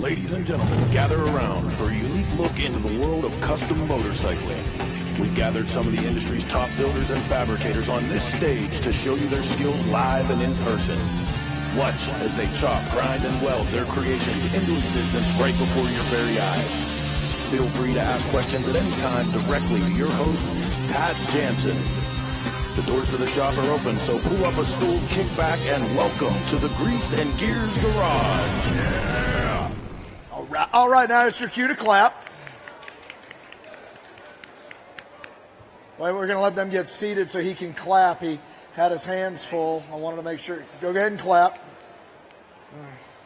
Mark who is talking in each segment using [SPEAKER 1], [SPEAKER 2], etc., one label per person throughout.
[SPEAKER 1] Ladies and gentlemen, gather around for a unique look into the world of custom motorcycling. We've gathered some of the industry's top builders and fabricators on this stage to show you their skills live and in person. Watch as they chop, grind, and weld their creations into existence right before your very eyes. Feel free to ask questions at any time directly to your host, Pat Jansen. The doors to the shop are open, so pull up a stool, kick back, and welcome to the Grease and Gears Garage. Yeah!
[SPEAKER 2] All right, now it's your cue to clap. Well, we're going to let them get seated so he can clap. He had his hands full. I wanted to make sure. Go ahead and clap.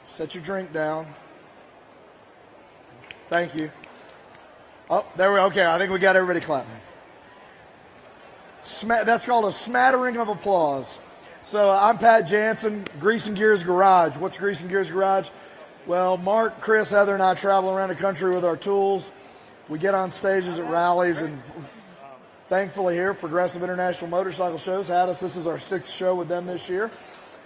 [SPEAKER 2] Set your drink down. Thank you. Oh, there we go. Okay, I think we got everybody clapping. That's called a smattering of applause. So I'm Pat Jansen, Grease and Gears Garage. What's Grease and Gears Garage? Well, Mark, Chris, Heather, and I travel around the country with our tools. We get on stages at rallies, and thankfully here, Progressive International Motorcycle Shows had us. This is our 6th show with them this year.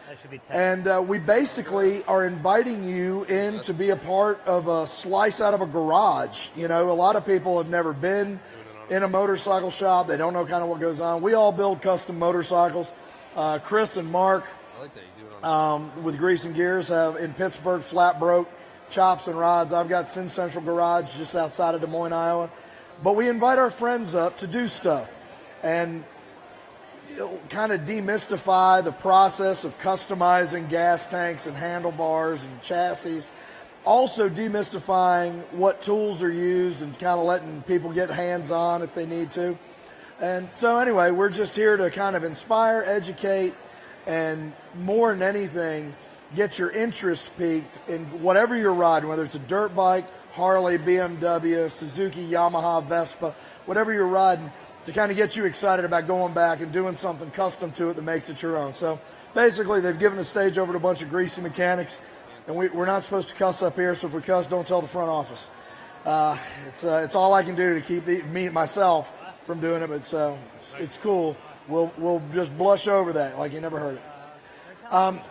[SPEAKER 3] That should be 10.
[SPEAKER 2] And we basically are inviting you in to be a part of a slice out of a garage. You know, a lot of people have never been in a motorcycle shop. They don't know kind of what goes on. We all build custom motorcycles. Chris and Mark with Grease and Gears have in Pittsburgh flat broke chops and rods. I've got Sin Central Garage just outside of Des Moines, Iowa. But we invite our friends up to do stuff and kind of demystify the process of customizing gas tanks and handlebars and chassis. Also demystifying what tools are used and kind of letting people get hands-on if they need to. And so anyway, we're just here to kind of inspire, educate, and more than anything, get your interest piqued in whatever you're riding, whether it's a dirt bike, Harley, BMW, Suzuki, Yamaha, Vespa, whatever you're riding, to kind of get you excited about going back and doing something custom to it that makes it your own. So basically, they've given a stage over to a bunch of greasy mechanics, and we're not supposed to cuss up here, so if we cuss, don't tell the front office. It's all I can do to keep myself from doing it, but it's cool. We'll just blush over that like you never heard it.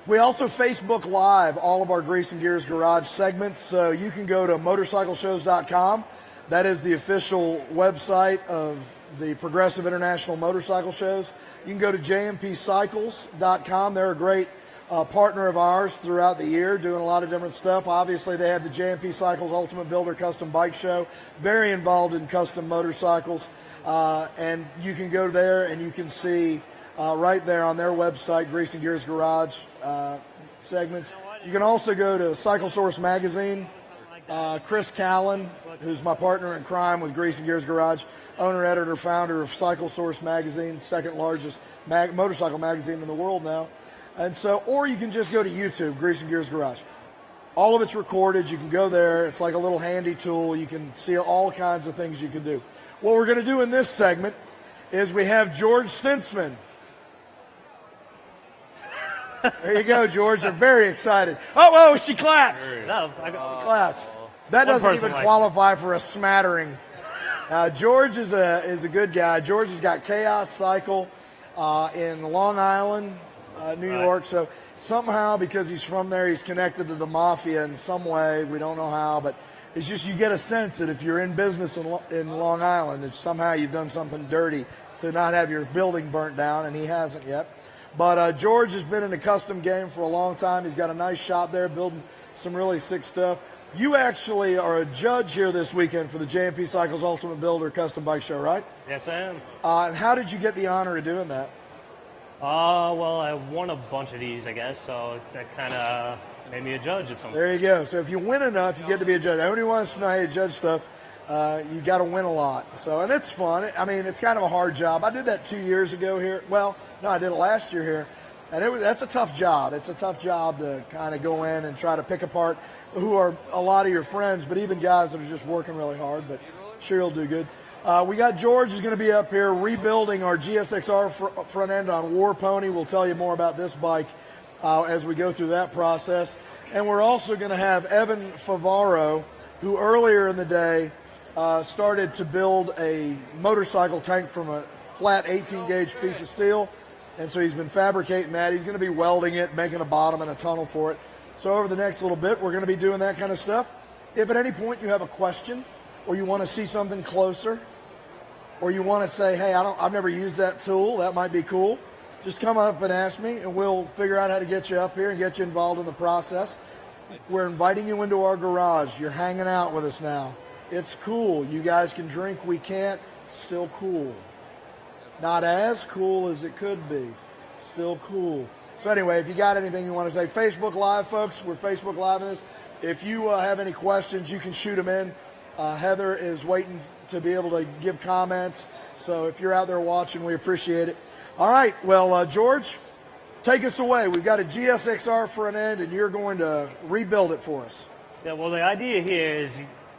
[SPEAKER 2] We also Facebook Live all of our Grease and Gears Garage segments, so you can go to motorcycleshows.com. That is the official website of the Progressive International Motorcycle Shows. You can go to jmpcycles.com. They're a great partner of ours throughout the year, doing a lot of different stuff. Obviously, they have the JMP Cycles Ultimate Builder Custom Bike Show, very involved in custom motorcycles. And you can go there and you can see right there on their website, Grease and Gears Garage segments. You can also go to Cycle Source Magazine. Chris Callan, who's my partner in crime with Grease and Gears Garage, owner, editor, founder of Cycle Source Magazine, second largest motorcycle magazine in the world now. And so, or you can just go to YouTube, Grease and Gears Garage. All of it's recorded. You can go there. It's like a little handy tool. You can see all kinds of things you can do. What we're going to do in this segment is we have George Stinsman. There you go, George. They're very excited. Oh, she clapped.
[SPEAKER 3] No,
[SPEAKER 2] She clapped. That doesn't even qualify for a smattering. George is a good guy. George has got Chaos Cycle in Long Island, New York. So somehow, because he's from there, he's connected to the mafia in some way. We don't know how, but it's just you get a sense that if you're in business in Long Island, that somehow you've done something dirty to not have your building burnt down, and he hasn't yet. But George has been in the custom game for a long time. He's got a nice shop there building some really sick stuff. You actually are a judge here this weekend for the JMP Cycles Ultimate Builder Custom Bike Show, right?
[SPEAKER 3] Yes, I am.
[SPEAKER 2] And how did you get the honor of doing that?
[SPEAKER 3] Well, I won a bunch of these, I guess, so that kind of made me a judge at some point.
[SPEAKER 2] There you go. So if you win enough, you get to be a judge. Everybody wants to know how you judge stuff. You got to win a lot. So, and it's fun. I mean, it's kind of a hard job. I did that 2 years ago here. Well, no, I did it last year here. And that's a tough job. It's a tough job to kind of go in and try to pick apart who are a lot of your friends, but even guys that are just working really hard. But sure, you'll do good. We got George is going to be up here rebuilding our GSXR front end on War Pony. We'll tell you more about this bike as we go through that process. And we're also going to have Evan Favaro, who earlier in the day started to build a motorcycle tank from a flat 18-gauge piece of steel. And so he's been fabricating that. He's going to be welding it, making a bottom and a tunnel for it. So over the next little bit, we're going to be doing that kind of stuff. If at any point you have a question, or you want to see something closer, or you want to say, hey, I've never used that tool, that might be cool, just come up and ask me, and we'll figure out how to get you up here and get you involved in the process. We're inviting you into our garage. You're hanging out with us now. It's cool. You guys can drink. We can't. Still cool. Not as cool as it could be. Still cool. So anyway, if you got anything you want to say, Facebook Live, folks, we're Facebook Live in this. If you have any questions, you can shoot them in. Heather is waiting to be able to give comments. So if you're out there watching, we appreciate it. All right, well, George, take us away. We've got a GSXR front end, and you're going to rebuild it for us.
[SPEAKER 3] Yeah, well, the idea here is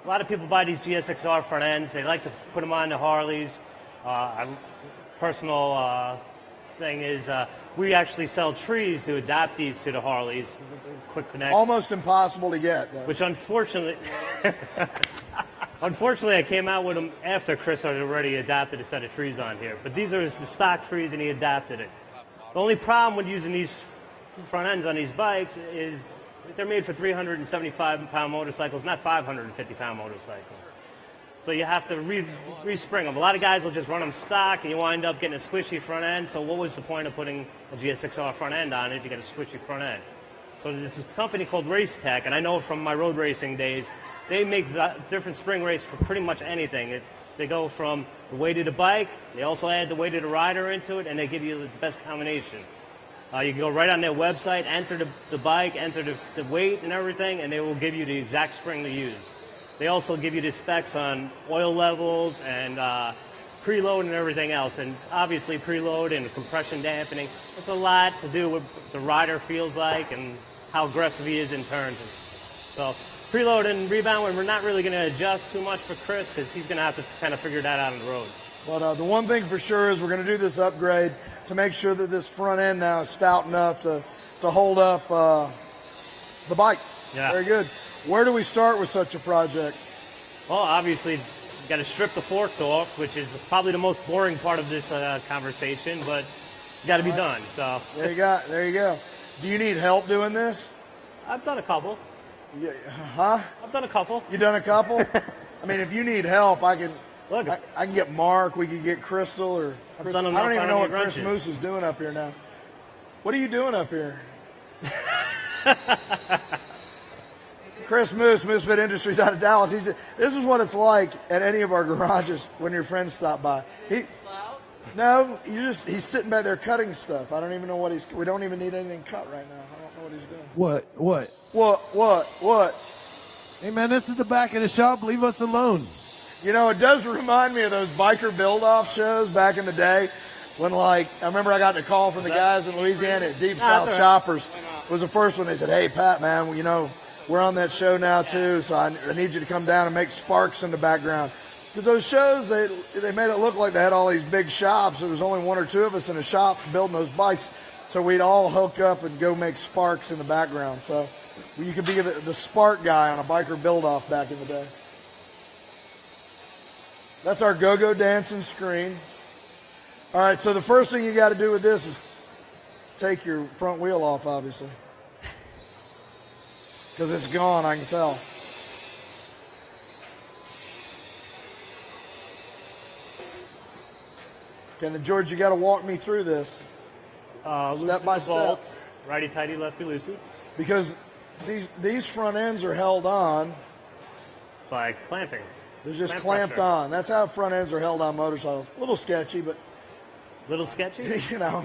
[SPEAKER 3] a lot of people buy these GSXR front ends. They like to put them on the Harleys. Personal thing is we actually sell trees to adapt these to the Harleys. Quick connect.
[SPEAKER 2] Almost impossible to get, though.
[SPEAKER 3] Which unfortunately, I came out with them after Chris had already adapted a set of trees on here. But these are the stock trees, and he adapted it. The only problem with using these front ends on these bikes is they're made for 375-pound motorcycles, not 550-pound motorcycles. So you have to respring them. A lot of guys will just run them stock, and you wind up getting a squishy front end. So what was the point of putting a GSXR front end on if you get a squishy front end? So there's this company called Race Tech, and I know from my road racing days, they make different spring rates for pretty much anything. They go from the weight of the bike, they also add the weight of the rider into it, and they give you the best combination. You can go right on their website, enter the bike, enter the weight and everything, and they will give you the exact spring to use. They also give you the specs on oil levels and preload and everything else. And obviously preload and compression dampening, it's a lot to do with what the rider feels like and how aggressive he is in turns. So preload and rebound, we're not really going to adjust too much for Chris because he's going to have to kind of figure that out on the road.
[SPEAKER 2] But the one thing for sure is we're going to do this upgrade to make sure that this front end now is stout enough to hold up the bike.
[SPEAKER 3] Yeah.
[SPEAKER 2] Very good. Where do we start with such a project?
[SPEAKER 3] Well, obviously, you got to strip the forks off, which is probably the most boring part of this conversation, but it's got to be done. So
[SPEAKER 2] there you go. Do you need help doing this?
[SPEAKER 3] I've done a couple.
[SPEAKER 2] Yeah, huh?
[SPEAKER 3] I've done a couple.
[SPEAKER 2] You done a couple? I mean, if you need help, I can.
[SPEAKER 3] Look,
[SPEAKER 2] I can get Mark. We could get Crystal or.
[SPEAKER 3] I've done
[SPEAKER 2] I
[SPEAKER 3] enough
[SPEAKER 2] don't even know what
[SPEAKER 3] wrenches.
[SPEAKER 2] Chris Moose is doing up here now. What are you doing up here? Chris Moose, Misfit Industries out of Dallas. This is what it's like at any of our garages when your friends stop by. He's sitting back there cutting stuff. I don't even know what we don't even need anything cut right now. I don't know what he's doing. What?
[SPEAKER 4] Hey, man, this is the back of the shop. Leave us alone.
[SPEAKER 2] You know, it does remind me of those biker build-off shows back in the day when, I remember I got the call from the guys in Louisiana at Deep South Choppers. It was the first one. They said, hey, Pat, man, we're on that show now, too, so I need you to come down and make sparks in the background. Because those shows, they made it look like they had all these big shops. There was only one or two of us in a shop building those bikes, so we'd all hook up and go make sparks in the background. So you could be the spark guy on a biker build-off back in the day. That's our go-go dancing screen. All right, so the first thing you got to do with this is take your front wheel off, obviously. Because it's gone, I can tell. Okay, then George, you got to walk me through this. Step by step.
[SPEAKER 3] Righty tighty, lefty loosey.
[SPEAKER 2] Because these front ends are held on
[SPEAKER 3] by clamping.
[SPEAKER 2] They're just clamped on. That's how front ends are held on motorcycles. A little sketchy, but
[SPEAKER 3] little sketchy.
[SPEAKER 2] Now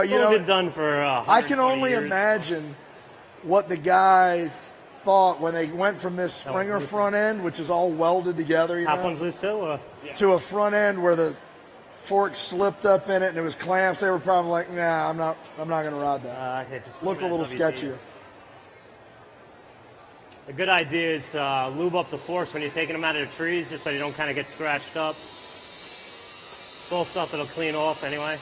[SPEAKER 3] it's been done for.
[SPEAKER 2] I can only imagine what the guys thought when they went from this Springer front end, which is all welded together,
[SPEAKER 3] Half one's loose too,
[SPEAKER 2] to a front end where the fork slipped up in it and it was clamps. They were probably like, "Nah, I'm not going to ride that." Looked a little sketchier.
[SPEAKER 3] A good idea is lube up the forks when you're taking them out of the trees, just so you don't kind of get scratched up. It's all stuff that'll clean off anyway.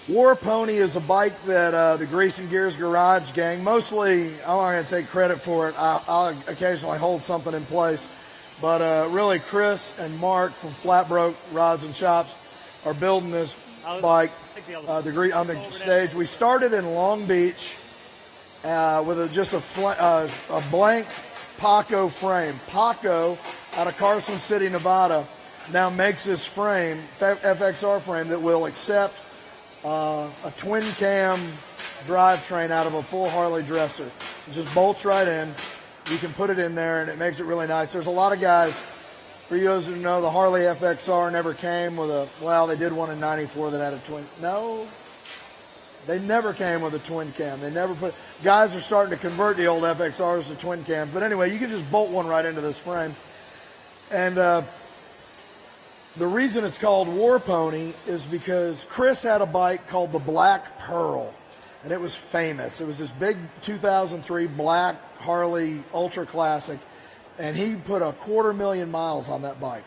[SPEAKER 2] War Pony is a bike that the Grease and Gears Garage gang, mostly, I'm not going to take credit for it. I'll occasionally hold something in place. But really, Chris and Mark from Flat Broke Rods and Chops are building this bike on the stage. We started in Long Beach with just a blank Paco frame. Paco, out of Carson City, Nevada, now makes this frame, FXR frame, that will accept a twin cam drivetrain out of a full Harley dresser. It just bolts right in. You can put it in there, and it makes it really nice. There's a lot of guys, for you those who know, the Harley FXR never came with they did one in '94 that had a twin. No, they never came with a twin cam. They never put. Guys are starting to convert the old FXRs to twin cams. But anyway, you can just bolt one right into this frame. And the reason it's called War Pony is because Chris had a bike called the Black Pearl, and it was famous. It was this big 2003 black Harley Ultra Classic, and he put 250,000 miles on that bike.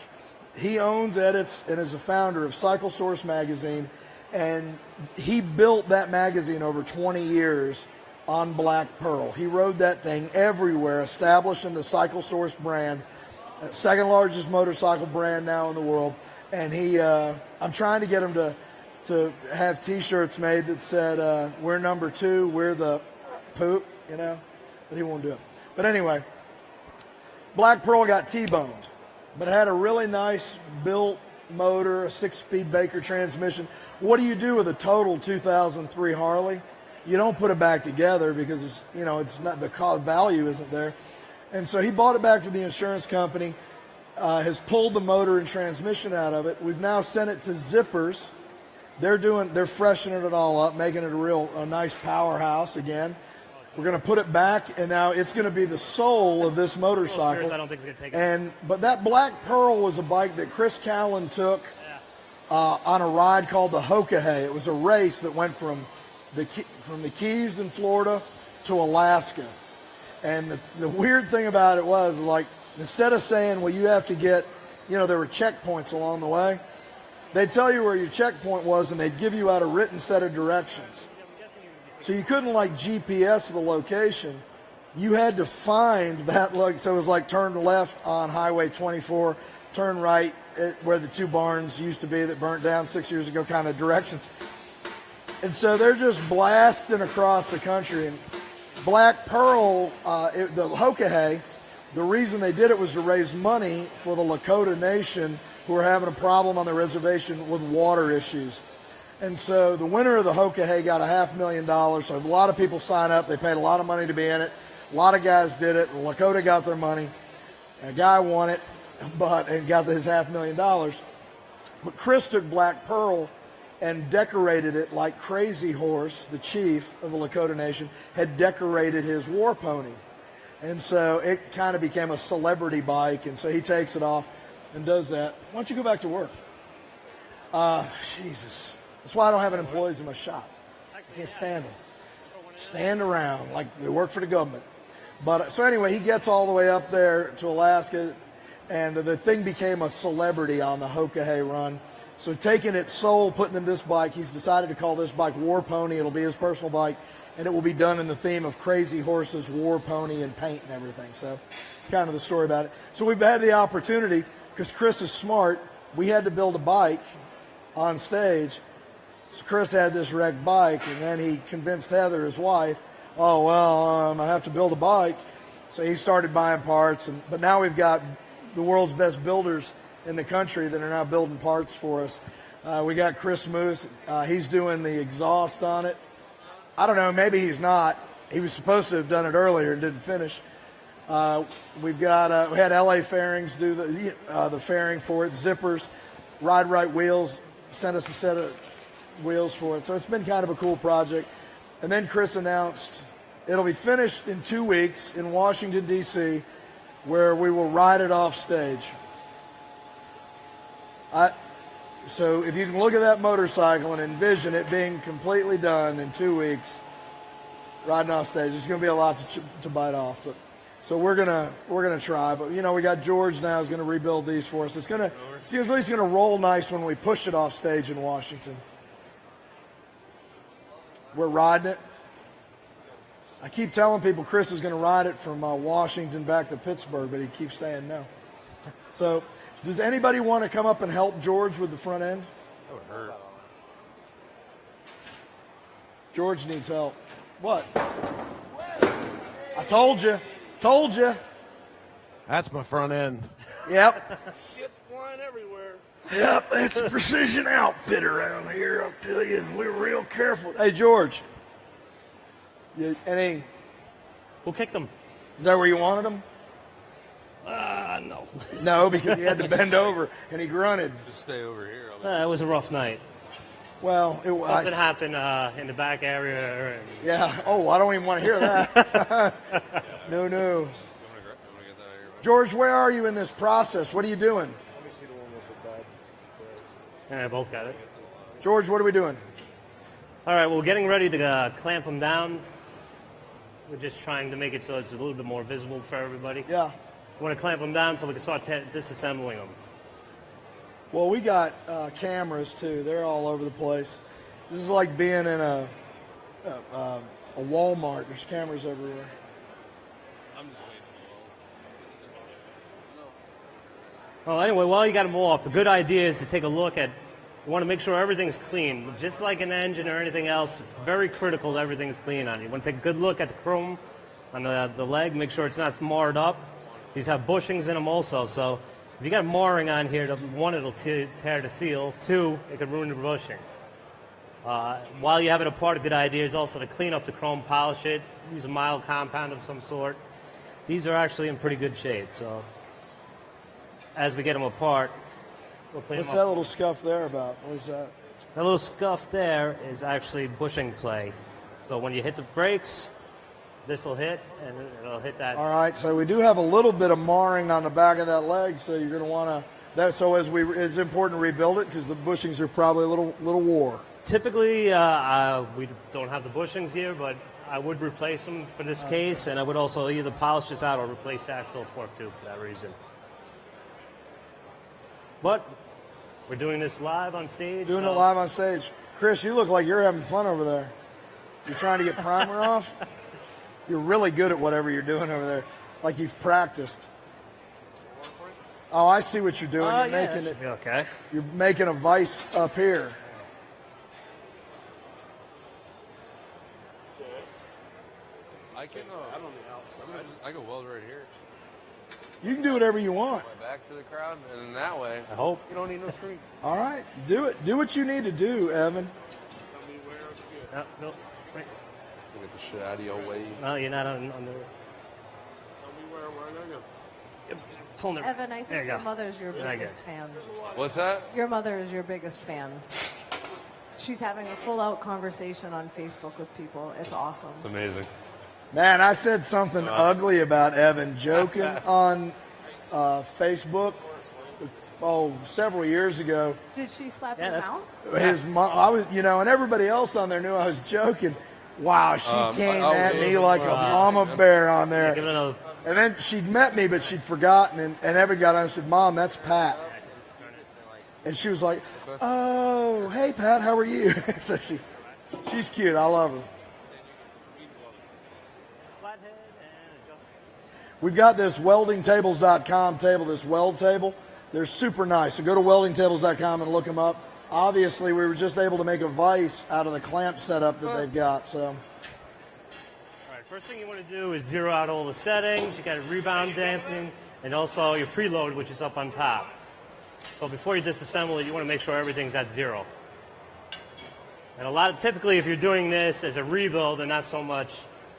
[SPEAKER 2] He owns, edits, and is a founder of Cycle Source magazine, and he built that magazine over 20 years on Black Pearl. He rode that thing everywhere, establishing the Cycle Source brand, second largest motorcycle brand now in the world. And I'm trying to get him to have T-shirts made that said, "We're number 2, we're the poop," but he won't do it. But anyway, Black Pearl got T-boned, but it had a really nice built motor, a 6-speed Baker transmission. What do you do with a total 2003 Harley? You don't put it back together because it's not, the cost value isn't there. And so he bought it back from the insurance company, has pulled the motor and transmission out of it. We've now sent it to Zippers. They're freshening it all up, making it a nice powerhouse again. We're going to put it back, and now it's going to be the soul of this motorcycle.
[SPEAKER 3] I don't think it's going to take it.
[SPEAKER 2] But that Black Pearl was a bike that Chris Callan took on a ride called the Hokahay. It was a race that went from the Keys in Florida to Alaska. And the weird thing about it was, like, instead of saying, well, you have to get, there were checkpoints along the way, they'd tell you where your checkpoint was, and they'd give you out a written set of directions. So you couldn't GPS the location. You had to find that. So it was like turn left on Highway 24, turn right where the 2 barns used to be that burnt down 6 years ago kind of directions. And so they're just blasting across the country. And Black Pearl, the Hokahay, the reason they did it was to raise money for the Lakota Nation who are having a problem on the reservation with water issues. And so the winner of the Hokahay got $500,000. So a lot of people signed up. They paid a lot of money to be in it. A lot of guys did it. Lakota got their money. A guy won it, and got his $500,000. But Chris took Black Pearl and decorated it like Crazy Horse, the chief of the Lakota Nation, had decorated his War Pony. And so it kind of became a celebrity bike. And so he takes it off and does that. Why don't you go back to work? Jesus. That's why I don't have any employees in my shop. I can't stand them. Stand around like they work for the government. But so anyway, he gets all the way up there to Alaska, and the thing became a celebrity on the Hokahay run. So taking its soul, putting in this bike, he's decided to call this bike War Pony. It'll be his personal bike, and it will be done in the theme of Crazy Horses, War Pony, and paint and everything. So it's kind of the story about it. So we've had the opportunity, because Chris is smart, we had to build a bike on stage. So Chris had this wrecked bike, and then he convinced Heather, his wife, I have to build a bike. So he started buying parts, but now we've got the world's best builders in the country that are now building parts for us. We got Chris Moose. He's doing the exhaust on it. I don't know, maybe he's not. He was supposed to have done it earlier and didn't finish. We had LA Fairings do the fairing for it. Zippers, Ride Right Wheels sent us a set of wheels for it. So it's been kind of a cool project. And then Chris announced it'll be finished in 2 weeks in Washington, D.C., where we will ride it off stage. So if you can look at that motorcycle and envision it being completely done in 2 weeks, riding off stage, it's going to be a lot to bite off. But so we're gonna try. But we got George now is going to rebuild these for us. It's at least going to roll nice when we push it off stage in Washington. We're riding it. I keep telling people Chris is going to ride it from Washington back to Pittsburgh, but he keeps saying no. So does anybody want to come up and help George with the front end?
[SPEAKER 5] That would hurt.
[SPEAKER 2] George needs help. What? I told you. Told you.
[SPEAKER 4] That's my front end.
[SPEAKER 2] Yep.
[SPEAKER 1] Shit's flying everywhere.
[SPEAKER 2] Yep, it's a precision outfit around here. I'll tell you, we're real careful. Hey, George. Any?
[SPEAKER 3] Who kicked them?
[SPEAKER 2] Is that where you wanted them?
[SPEAKER 3] No.
[SPEAKER 2] No, because he had to bend over and he grunted.
[SPEAKER 5] Just stay over here.
[SPEAKER 3] It was a rough night.
[SPEAKER 2] Well,
[SPEAKER 3] Something happened in the back area.
[SPEAKER 2] Yeah. Oh, I don't even want to hear that. No.
[SPEAKER 5] Get
[SPEAKER 2] George, where are you in this process? What are you doing?
[SPEAKER 1] Let me see the one with the bad spray.
[SPEAKER 3] And I both got it.
[SPEAKER 2] George, what are we doing?
[SPEAKER 3] All right, well, we're getting ready to clamp them down. We're just trying to make it so it's a little bit more visible for everybody.
[SPEAKER 2] Yeah.
[SPEAKER 3] We want to clamp them down so we can start disassembling them.
[SPEAKER 2] Well, we got cameras too. They're all over the place. This is like being in a Walmart. There's cameras everywhere.
[SPEAKER 5] I'm just waiting.
[SPEAKER 3] Well, anyway, while you got them off, the good idea is to take a look at. You want to make sure everything's clean. Just like an engine or anything else, it's very critical that everything's clean on it. You want to take a good look at the chrome on the leg, make sure it's not marred up. These have bushings in them also, so if you got marring on here, one, it'll tear the seal. Two, it could ruin the bushing. While you have it apart, a good idea is also to clean up the chrome, polish it, use a mild compound of some sort. These are actually in pretty good shape, so as we get them apart, we'll clean
[SPEAKER 2] What's
[SPEAKER 3] them
[SPEAKER 2] that
[SPEAKER 3] up.
[SPEAKER 2] little scuff there about? What is that?
[SPEAKER 3] That little scuff there is actually bushing play. So when you hit the brakes, this will hit, and it'll hit that.
[SPEAKER 2] All right, so we do have a little bit of marring on the back of that leg, so you're going to want to. So it's important to rebuild it because the bushings are probably a little wore.
[SPEAKER 3] Typically, we don't have the bushings here, but I would replace them for this case, and I would also either polish this out or replace the actual fork tube for that reason. But we're doing this live on stage.
[SPEAKER 2] Doing it live on stage. Chris, you look like you're having fun over there. You're trying to get primer off? You're really good at whatever you're doing over there, like you've practiced. Oh, I see what you're doing. You're making it.
[SPEAKER 3] Okay.
[SPEAKER 2] You're making a vise up here.
[SPEAKER 5] I can. I go weld right here.
[SPEAKER 2] You can do whatever you want.
[SPEAKER 5] Back to the crowd, and in that way,
[SPEAKER 3] I hope.
[SPEAKER 5] you don't need no screen.
[SPEAKER 2] All right, do it. Do what you need to do, Evan.
[SPEAKER 1] Tell me where it's good.
[SPEAKER 3] No, wait.
[SPEAKER 5] Get the shit out of your way.
[SPEAKER 3] No, you're not on the.
[SPEAKER 1] Tell me where I go.
[SPEAKER 3] Pull the.
[SPEAKER 6] Evan, I
[SPEAKER 3] There
[SPEAKER 6] think
[SPEAKER 3] you
[SPEAKER 6] your
[SPEAKER 3] go.
[SPEAKER 6] mother's your
[SPEAKER 3] Very
[SPEAKER 6] biggest
[SPEAKER 3] good.
[SPEAKER 6] fan.
[SPEAKER 5] What's that?
[SPEAKER 6] Your mother is your biggest fan. She's having a full-out conversation on Facebook with people. It's awesome.
[SPEAKER 5] It's amazing.
[SPEAKER 2] Man, I said something ugly about Evan joking on Facebook. Several years ago.
[SPEAKER 6] Did she slap
[SPEAKER 3] Yeah,
[SPEAKER 6] your
[SPEAKER 3] that's-
[SPEAKER 6] mouth?
[SPEAKER 2] His mom, I was, and everybody else on there knew I was joking. Wow, she came at me like a mama bear on
[SPEAKER 3] Give it
[SPEAKER 2] there.
[SPEAKER 3] another.
[SPEAKER 2] And then she'd met me, but she'd forgotten. And Evan got on and said, "Mom, that's Pat." And she was like, "Oh, hey, Pat, how are you?" So she's cute. I love her.
[SPEAKER 3] Flathead and adjust.
[SPEAKER 2] We've got this weldingtables.com table, this weld table. They're super nice. So go to weldingtables.com and look them up. Obviously, we were just able to make a vise out of the clamp setup that they've got. So
[SPEAKER 3] All right, first thing you want to do is zero out all the settings. You got a rebound damping and also your preload, which is up on top. So before you disassemble it, you want to make sure everything's at zero. And typically, if you're doing this as a rebuild and not so much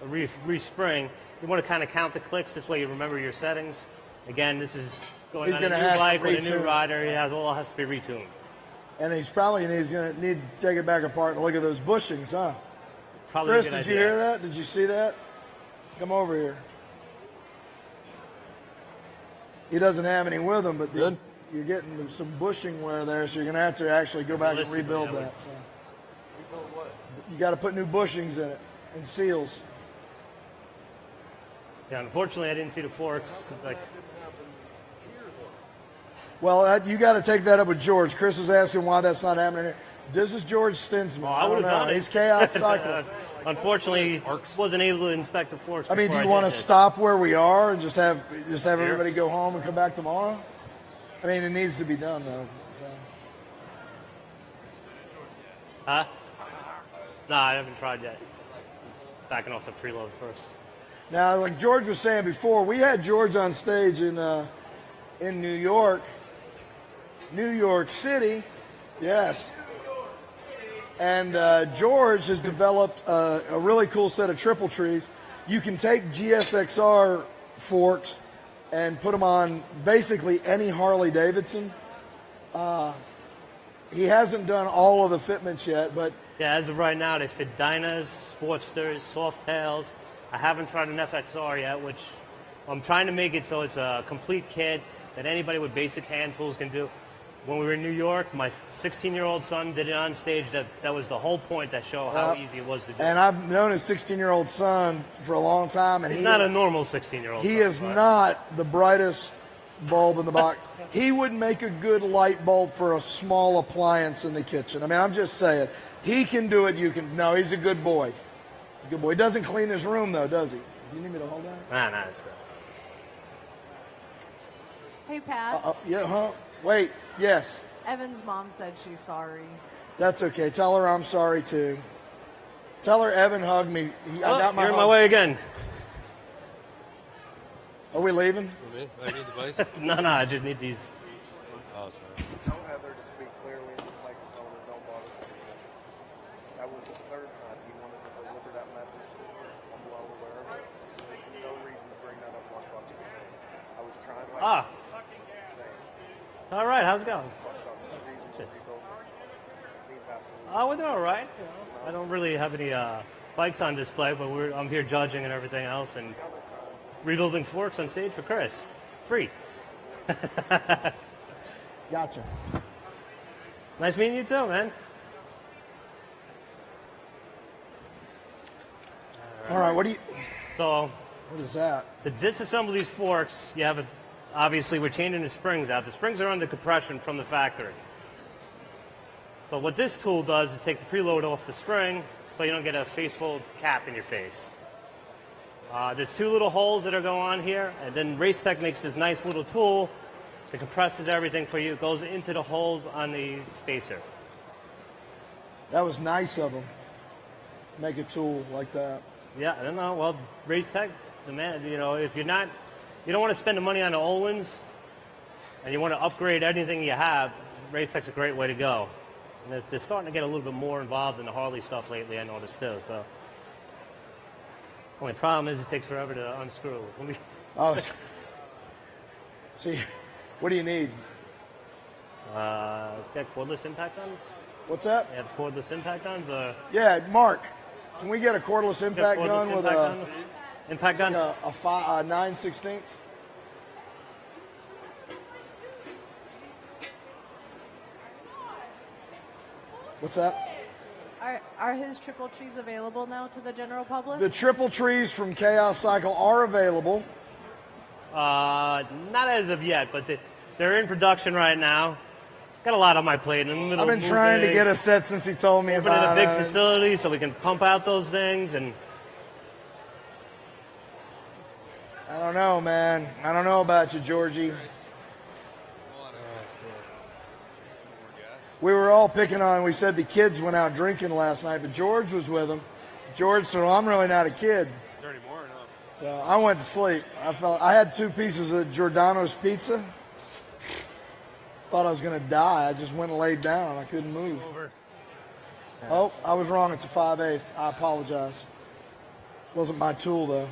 [SPEAKER 3] a respring, you want to kind of count the clicks. This way you remember your settings. Again, this is going
[SPEAKER 2] He's
[SPEAKER 3] on a
[SPEAKER 2] gonna
[SPEAKER 3] new
[SPEAKER 2] have to
[SPEAKER 3] bike with a new
[SPEAKER 2] retune.
[SPEAKER 3] rider. It all has to be retuned.
[SPEAKER 2] and he's going to need to take it back apart and look at those bushings, huh?
[SPEAKER 3] Probably
[SPEAKER 2] Chris,
[SPEAKER 3] a good
[SPEAKER 2] did
[SPEAKER 3] idea.
[SPEAKER 2] you hear that? Did you see that? Come over here. He doesn't have any with him, but you're getting some bushing wear there, so you're going to have to actually go back and
[SPEAKER 3] Realistically,
[SPEAKER 2] rebuild
[SPEAKER 3] I would-
[SPEAKER 2] that. So. You got to put new bushings in it and seals.
[SPEAKER 3] Yeah, unfortunately, I didn't see the forks. Like,
[SPEAKER 2] Well, you got to take that up with George. Chris is asking why that's not happening here. This is George Stinsman.
[SPEAKER 3] I would
[SPEAKER 2] don't
[SPEAKER 3] have
[SPEAKER 2] know.
[SPEAKER 3] done it.
[SPEAKER 2] He's Chaos Cycles.
[SPEAKER 3] Unfortunately, wasn't able to inspect the forks.
[SPEAKER 2] I mean, do
[SPEAKER 3] before
[SPEAKER 2] you
[SPEAKER 3] I
[SPEAKER 2] want to
[SPEAKER 3] did this.
[SPEAKER 2] stop where we are and just have everybody go home and come back tomorrow? I mean, it needs to be done though. So.
[SPEAKER 3] Huh? No, I haven't tried yet. Backing off the preload first.
[SPEAKER 2] Now, like George was saying before, we had George on stage in New York City, yes. And George has developed a really cool set of triple trees. You can take GSXR forks and put them on basically any Harley Davidson. He hasn't done all of the fitments yet, but
[SPEAKER 3] Yeah, as of right now, they fit Dynas, Sportsters, Softails. I haven't tried an FXR yet, which I'm trying to make it so it's a complete kit that anybody with basic hand tools can do. When we were in New York, my 16-year-old son did it on stage. That was the whole point, to show how easy it was to do.
[SPEAKER 2] and I've known his 16-year-old son for a long time, and
[SPEAKER 3] He's not a normal 16-year-old
[SPEAKER 2] he
[SPEAKER 3] son,
[SPEAKER 2] is
[SPEAKER 3] but
[SPEAKER 2] not the brightest bulb in the box. He would make a good light bulb for a small appliance in the kitchen. I mean, I'm just saying. He can do it, you can. No, he's a good boy. He's a good boy. He doesn't clean his room, though, does he? Do you need me to hold that?
[SPEAKER 3] Nah, it's good.
[SPEAKER 6] Hey, Pat.
[SPEAKER 2] Yeah, huh? Wait, yes.
[SPEAKER 6] Evan's mom said she's sorry.
[SPEAKER 2] That's okay. Tell her I'm sorry, too. Tell her Evan hugged me. I got my
[SPEAKER 3] you're in
[SPEAKER 2] hug.
[SPEAKER 3] my way again.
[SPEAKER 2] Are we leaving?
[SPEAKER 5] For me? I need the bicycle.
[SPEAKER 3] No, I just need these.
[SPEAKER 5] Oh, sorry.
[SPEAKER 7] Tell Heather to speak clearly into the microphone and don't bother saying it. That was the third time he wanted to deliver that message. I'm well aware of it. There's no reason to bring that up on fucking stage. I was trying my
[SPEAKER 3] Ah.
[SPEAKER 7] saying.
[SPEAKER 3] All right, how's it going?
[SPEAKER 7] Fucked up. The reason to rebuild needs absolutely
[SPEAKER 3] Oh, we're doing all right. You know, I don't really have any bikes on display, but I'm here judging and everything else, and rebuilding forks on stage for Chris. Free.
[SPEAKER 2] Gotcha.
[SPEAKER 3] Nice meeting you too, man.
[SPEAKER 2] All right, what do you...
[SPEAKER 3] So
[SPEAKER 2] What is that?
[SPEAKER 3] to disassemble these forks, you have obviously we're changing the springs out. The springs are under compression from the factory. So what this tool does is take the preload off the spring so you don't get a face-full cap in your face. There's two little holes that are going on here, and then Racetech makes this nice little tool that compresses everything for you. It goes into the holes on the spacer.
[SPEAKER 2] That was nice of them. Make a tool like that.
[SPEAKER 3] Yeah, I don't know. Well, Racetech, the man, you know, if you don't want to spend the money on the Ohlins, and you want to upgrade anything you have, Racetech's a great way to go. And they're starting to get a little bit more involved in the Harley stuff lately, I noticed too. So, only problem is it takes forever to unscrew.
[SPEAKER 2] Oh, see, what do you need?
[SPEAKER 3] Got cordless impact guns?
[SPEAKER 2] What's that?
[SPEAKER 3] They have cordless impact guns, or
[SPEAKER 2] Yeah, Mark, can we get a cordless impact
[SPEAKER 3] cordless
[SPEAKER 2] gun with
[SPEAKER 3] impact
[SPEAKER 2] a,
[SPEAKER 3] gun? Impact gun?
[SPEAKER 2] a 9/16? What's that?
[SPEAKER 6] Are his triple trees available now to the general public?
[SPEAKER 2] The triple trees from Chaos Cycle are available.
[SPEAKER 3] Not as of yet, but they're in production right now. Got a lot on my plate. In the middle
[SPEAKER 2] I've been
[SPEAKER 3] of
[SPEAKER 2] trying to
[SPEAKER 3] moving,
[SPEAKER 2] get a set since he told me
[SPEAKER 3] opening
[SPEAKER 2] about
[SPEAKER 3] a big
[SPEAKER 2] it.
[SPEAKER 3] facility so we can pump out those things. And
[SPEAKER 2] I don't know, man. I don't know about you, Georgie. We were all picking on, we said the kids went out drinking last night, but George was with them. George said, well, I'm really not a kid.
[SPEAKER 5] Is there any more or no?
[SPEAKER 2] So I went to sleep. I had 2 pieces of Giordano's pizza. Thought I was going to die. I just went and laid down. I couldn't move. Oh, I was wrong. It's a 5/8. I apologize. Wasn't my tool, though.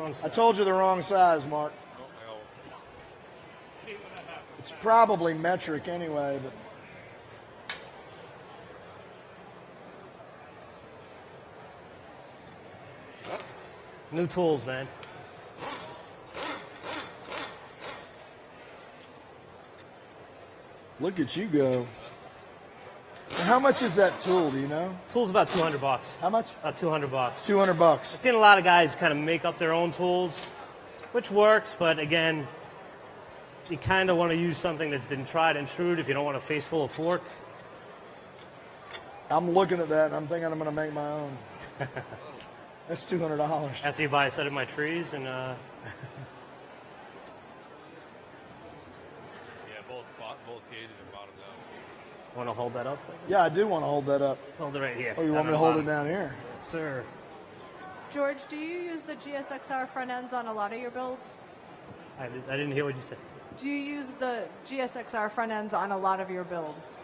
[SPEAKER 3] wrong
[SPEAKER 2] I
[SPEAKER 3] side.
[SPEAKER 2] told you the wrong size, Mark. It's probably metric anyway, but
[SPEAKER 3] New tools, man.
[SPEAKER 2] look at you go. How much is that tool, do you know?
[SPEAKER 3] Tools about $200.
[SPEAKER 2] How much?
[SPEAKER 3] About $200.
[SPEAKER 2] $200.
[SPEAKER 3] I've seen a lot of guys kind of make up their own tools, which works, but again, you kind of want to use something that's been tried and true if you don't want a face full of fork.
[SPEAKER 2] I'm looking at that and I'm thinking I'm going to make my own. That's $200.
[SPEAKER 3] That's how you buy a set of my trees, and
[SPEAKER 5] gauges are bottomed out.
[SPEAKER 3] Want to hold that up?
[SPEAKER 2] Yeah, I do want to hold that up.
[SPEAKER 3] Hold it right here.
[SPEAKER 2] Oh, you want me to hold it down here?
[SPEAKER 3] Yes, sir.
[SPEAKER 6] George, do you use the GSXR front ends on a lot of your builds?
[SPEAKER 3] I didn't hear what you said.
[SPEAKER 6] Do you use the GSXR front ends on a lot of your builds?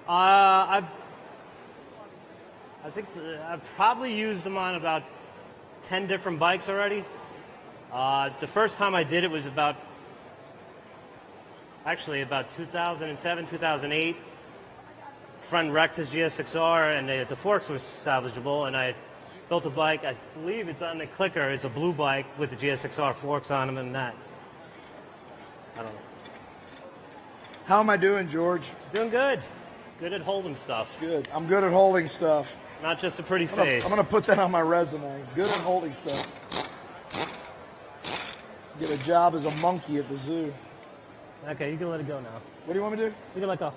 [SPEAKER 3] I think I've probably used them on about 10 different bikes already. The first time I did it was about 2007, 2008. Friend wrecked his GSXR, and the forks were salvageable, and I built a bike. I believe it's on the clicker. It's a blue bike with the GSXR forks on them and that. I don't know.
[SPEAKER 2] How am I doing, George?
[SPEAKER 3] Doing good. Good at holding stuff.
[SPEAKER 2] Good. I'm good at holding stuff.
[SPEAKER 3] Not just a pretty face.
[SPEAKER 2] I'm gonna put that on my resume. Good at holding stuff. Get a job as a monkey at the zoo.
[SPEAKER 3] Okay, you can let it go now.
[SPEAKER 2] What do you want me to do?
[SPEAKER 3] You can let go.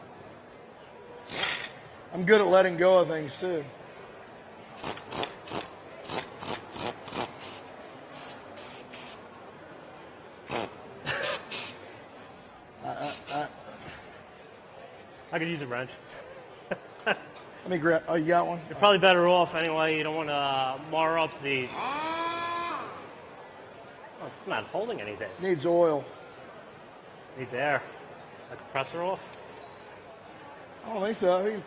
[SPEAKER 2] I'm good at letting go of things too.
[SPEAKER 3] I could use a wrench.
[SPEAKER 2] Let me grab. Oh, you got one?
[SPEAKER 3] You're probably better off anyway. You don't want to mar up the. Oh, it's not holding anything.
[SPEAKER 2] Needs oil.
[SPEAKER 3] Needs air. A compressor off?
[SPEAKER 2] I don't think so. I think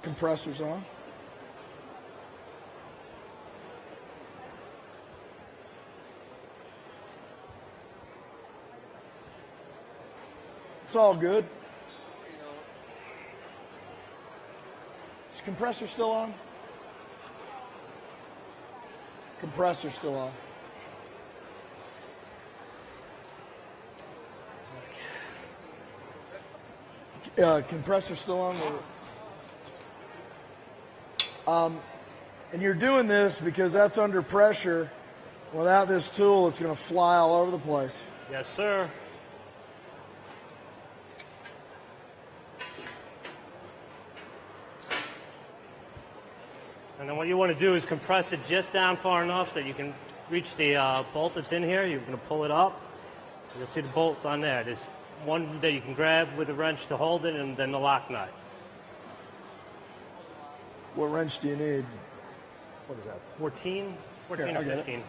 [SPEAKER 2] compressor's on. It's all good. Is compressor still on? Compressor still on. Compressor still on. And you're doing this because that's under pressure. Without this tool, it's going to fly all over the place.
[SPEAKER 3] Yes, sir. And then what you want to do is compress it just down far enough that you can reach the bolt that's in here. You're going to pull it up. You'll see the bolt on there. There's one that you can grab with a wrench to hold it, and then the lock nut.
[SPEAKER 2] What wrench do you need?
[SPEAKER 3] What is that, 14? 14
[SPEAKER 2] Here,
[SPEAKER 3] or 15?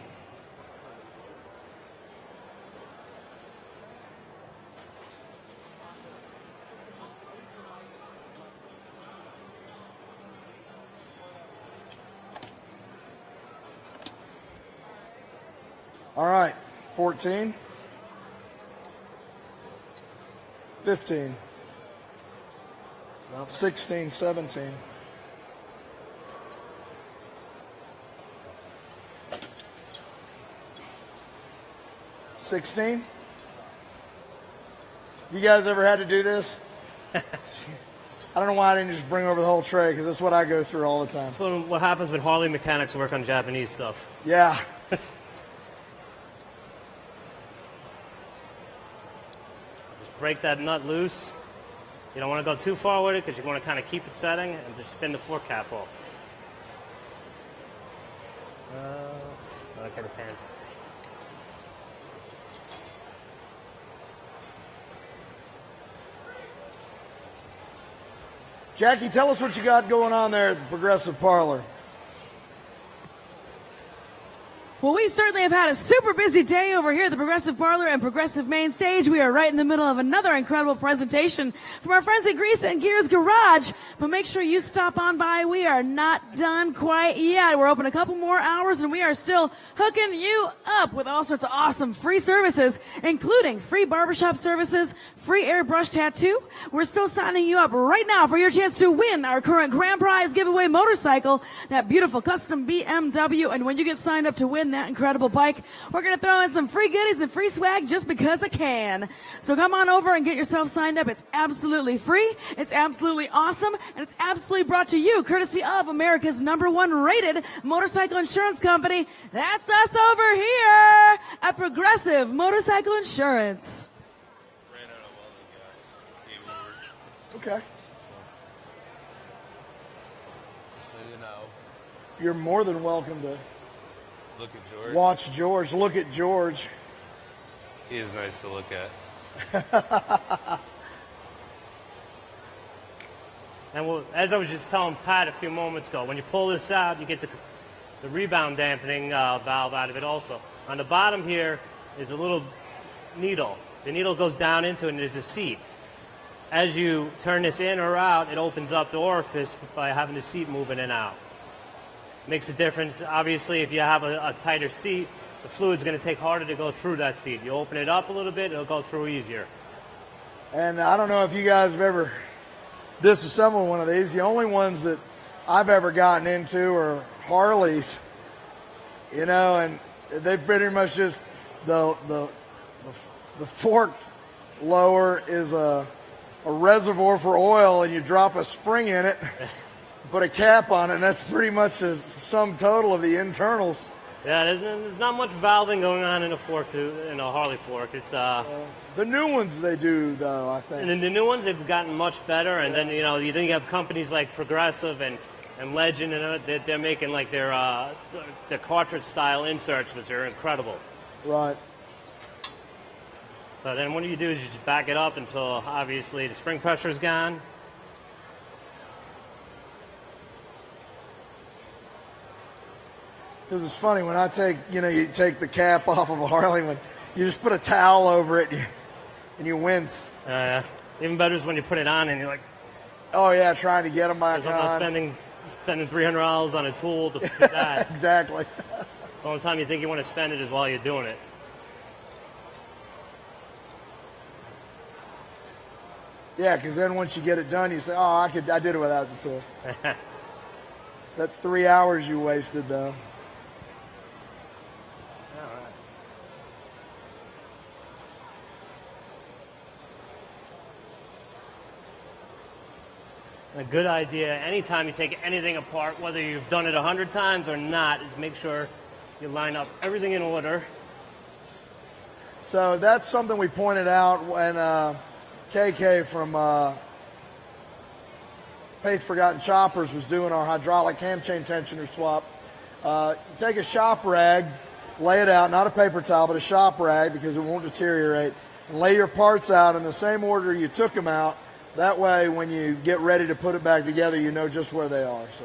[SPEAKER 2] All right, 14, 15, 16, 17. $16? You guys ever had to do this? I don't know why I didn't just bring over the whole tray, because that's what I go through all the time.
[SPEAKER 3] That's what happens when Harley mechanics work on Japanese stuff.
[SPEAKER 2] Yeah.
[SPEAKER 3] Just break that nut loose. You don't want to go too far with it because you want to kind of keep it setting and just spin the fork cap off. Okay, the pans.
[SPEAKER 2] Jackie, tell us what you got going on there at the Progressive Parlor.
[SPEAKER 8] Well, we certainly have had a super busy day over here at the Progressive Parlor and Progressive Main Stage. We are right in the middle of another incredible presentation from our friends at Grease and Gears Garage. But make sure you stop on by. We are not done quite yet. We're open a couple more hours, and we are still hooking you up with all sorts of awesome free services, including free barbershop services, free airbrush tattoo. We're still signing you up right now for your chance to win our current grand prize giveaway motorcycle, that beautiful custom BMW. And when you get signed up to win that incredible bike, we're going to throw in some free goodies and free swag just because I can. So come on over and get yourself signed up. It's absolutely free. It's absolutely awesome. And it's absolutely brought to you courtesy of America's #1 rated motorcycle insurance company. That's us over here at Progressive Motorcycle Insurance.
[SPEAKER 5] Ran out of all the guys.
[SPEAKER 2] Okay.
[SPEAKER 5] So you know,
[SPEAKER 2] You're more than welcome to
[SPEAKER 5] look at George.
[SPEAKER 2] watch George. Look at George.
[SPEAKER 5] He is nice to look at.
[SPEAKER 3] And as I was just telling Pat a few moments ago, when you pull this out, you get the rebound dampening valve out of it also. On the bottom here is a little needle. The needle goes down into it and there's a seat. As you turn this in or out, it opens up the orifice by having the seat move in and out. Makes a difference. Obviously, if you have a tighter seat, the fluid's going to take harder to go through that seat. You open it up a little bit, it'll go through easier.
[SPEAKER 2] And I don't know if you guys have ever disassembled one of these. The only ones that I've ever gotten into are Harleys, you know, and they pretty much just the forked lower is a reservoir for oil, and you drop a spring in it, put a cap on it, and that's pretty much the sum total of the internals.
[SPEAKER 3] Yeah, there's not much valving going on in a fork in a Harley fork. It's
[SPEAKER 2] the new ones they do though, I think.
[SPEAKER 3] And the new ones they've gotten much better. And then you have companies like Progressive and Legend, and they're making like their cartridge style inserts, which are incredible.
[SPEAKER 2] Right.
[SPEAKER 3] So then what you do is you just back it up until obviously the spring pressure is gone.
[SPEAKER 2] Because it's funny when I you take the cap off of a Harley, when you just put a towel over it and you wince.
[SPEAKER 3] Even better is when you put it on and you're like,
[SPEAKER 2] oh yeah, trying to get them back on.
[SPEAKER 3] I'm not spending $300 on a tool to put that.
[SPEAKER 2] Exactly.
[SPEAKER 3] The only time you think you want to spend it is while you're doing it.
[SPEAKER 2] Yeah, because then once you get it done, you say, oh, I did it without the tool. That 3 hours you wasted though. A good idea anytime you take anything apart, whether you've done it 100 times or not, is make sure you line up everything in order. So that's something we pointed out when KK from Faith Forgotten Choppers was doing our hydraulic cam chain tensioner swap. You take a shop rag, lay it out, not a paper towel, but a shop rag because it won't deteriorate, and lay your parts out in the same order you took them out. That way, when you get ready to put it back together, you know just where they are. So.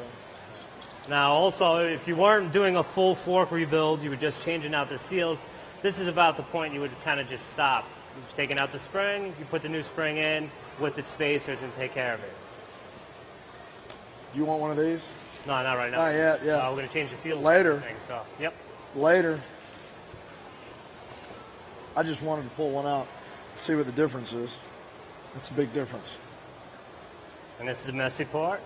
[SPEAKER 3] Now, also, if you weren't doing a full fork rebuild, you were just changing out the seals, this is about the point you would kind of just stop. You're taking out the spring, you put the new spring in with its spacers and take care of it.
[SPEAKER 2] You want one of these?
[SPEAKER 3] No, not right now.
[SPEAKER 2] Not yet, yeah.
[SPEAKER 3] We're going to change the seals.
[SPEAKER 2] Later.
[SPEAKER 3] So, yep.
[SPEAKER 2] Later. I just wanted to pull one out, see what the difference is. That's a big difference.
[SPEAKER 3] And this is the messy part.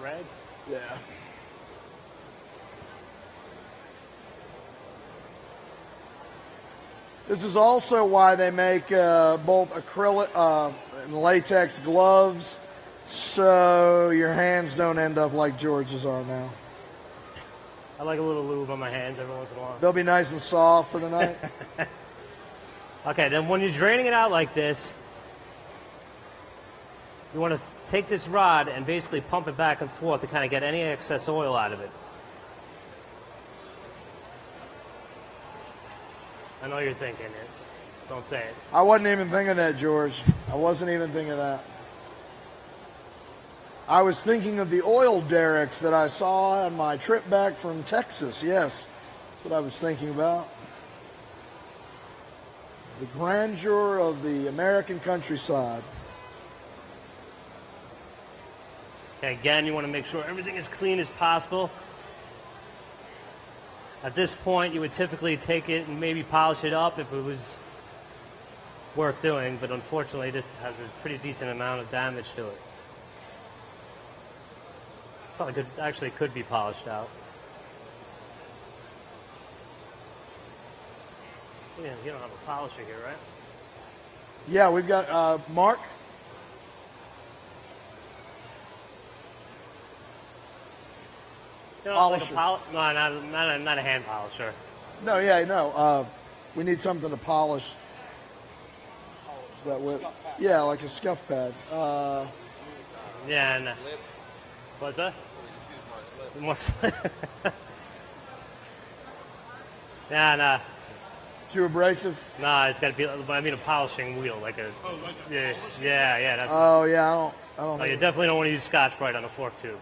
[SPEAKER 3] Red?
[SPEAKER 2] Yeah. This is also why they make both acrylic and latex gloves, so your hands don't end up like George's are now.
[SPEAKER 3] I like a little lube on my hands every once in a while.
[SPEAKER 2] They'll be nice and soft for the night.
[SPEAKER 3] Okay, then when you're draining it out like this, you want to take this rod and basically pump it back and forth to kind of get any excess oil out of it. I know you're thinking it. Don't say it.
[SPEAKER 2] I wasn't even thinking that, George. I wasn't even thinking that. I was thinking of the oil derricks that I saw on my trip back from Texas. Yes, that's what I was thinking about. The grandeur of the American countryside.
[SPEAKER 3] Okay, again, you want to make sure everything is clean as possible. At this point, you would typically take it and maybe polish it up if it was worth doing, but unfortunately, this has a pretty decent amount of damage to it. Probably could be polished out. Yeah, you don't have a polisher here, right?
[SPEAKER 2] Yeah, we've got Mark.
[SPEAKER 3] You know,
[SPEAKER 2] Polisher.
[SPEAKER 3] Like not a hand polisher.
[SPEAKER 2] No, yeah, no. We need something to polish. That with. Yeah, like a scuff pad.
[SPEAKER 3] Yeah, and what's that? Nah.
[SPEAKER 2] Too abrasive?
[SPEAKER 3] Nah, it's got to be. I mean, a polishing wheel, like a. Yeah. That's,
[SPEAKER 2] Oh yeah, I don't.
[SPEAKER 3] you definitely don't want to use Scotch-Brite on a fork tube.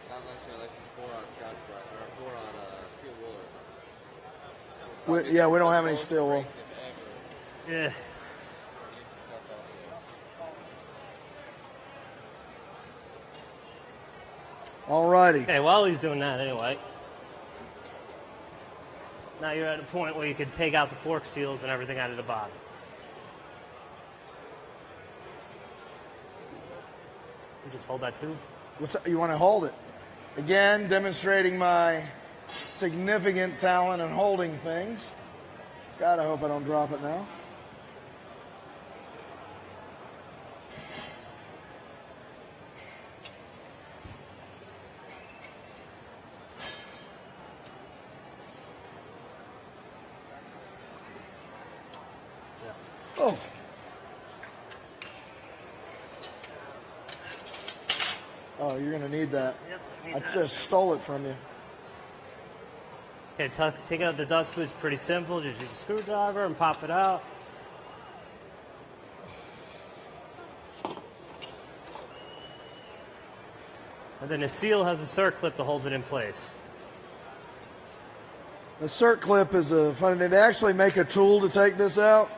[SPEAKER 5] Not unless you're like some 4 on Scotch-Brite or 4 on steel wool or something.
[SPEAKER 2] Yeah, we don't have any steel wool.
[SPEAKER 3] Yeah.
[SPEAKER 2] Alrighty.
[SPEAKER 3] Okay, while he's doing that anyway, now you're at a point where you can take out the fork seals and everything out of the bottom. You just hold that tube.
[SPEAKER 2] You want to hold it? Again, demonstrating my significant talent in holding things. God, I hope I don't drop it now. Oh. Oh, you're going to need that.
[SPEAKER 3] Yep,
[SPEAKER 2] I just stole it from you.
[SPEAKER 3] Okay, take out the dust boot. It's pretty simple. Just use a screwdriver and pop it out. And then the seal has a circlip that holds it in place.
[SPEAKER 2] The cert clip is a funny thing. They actually make a tool to take this out.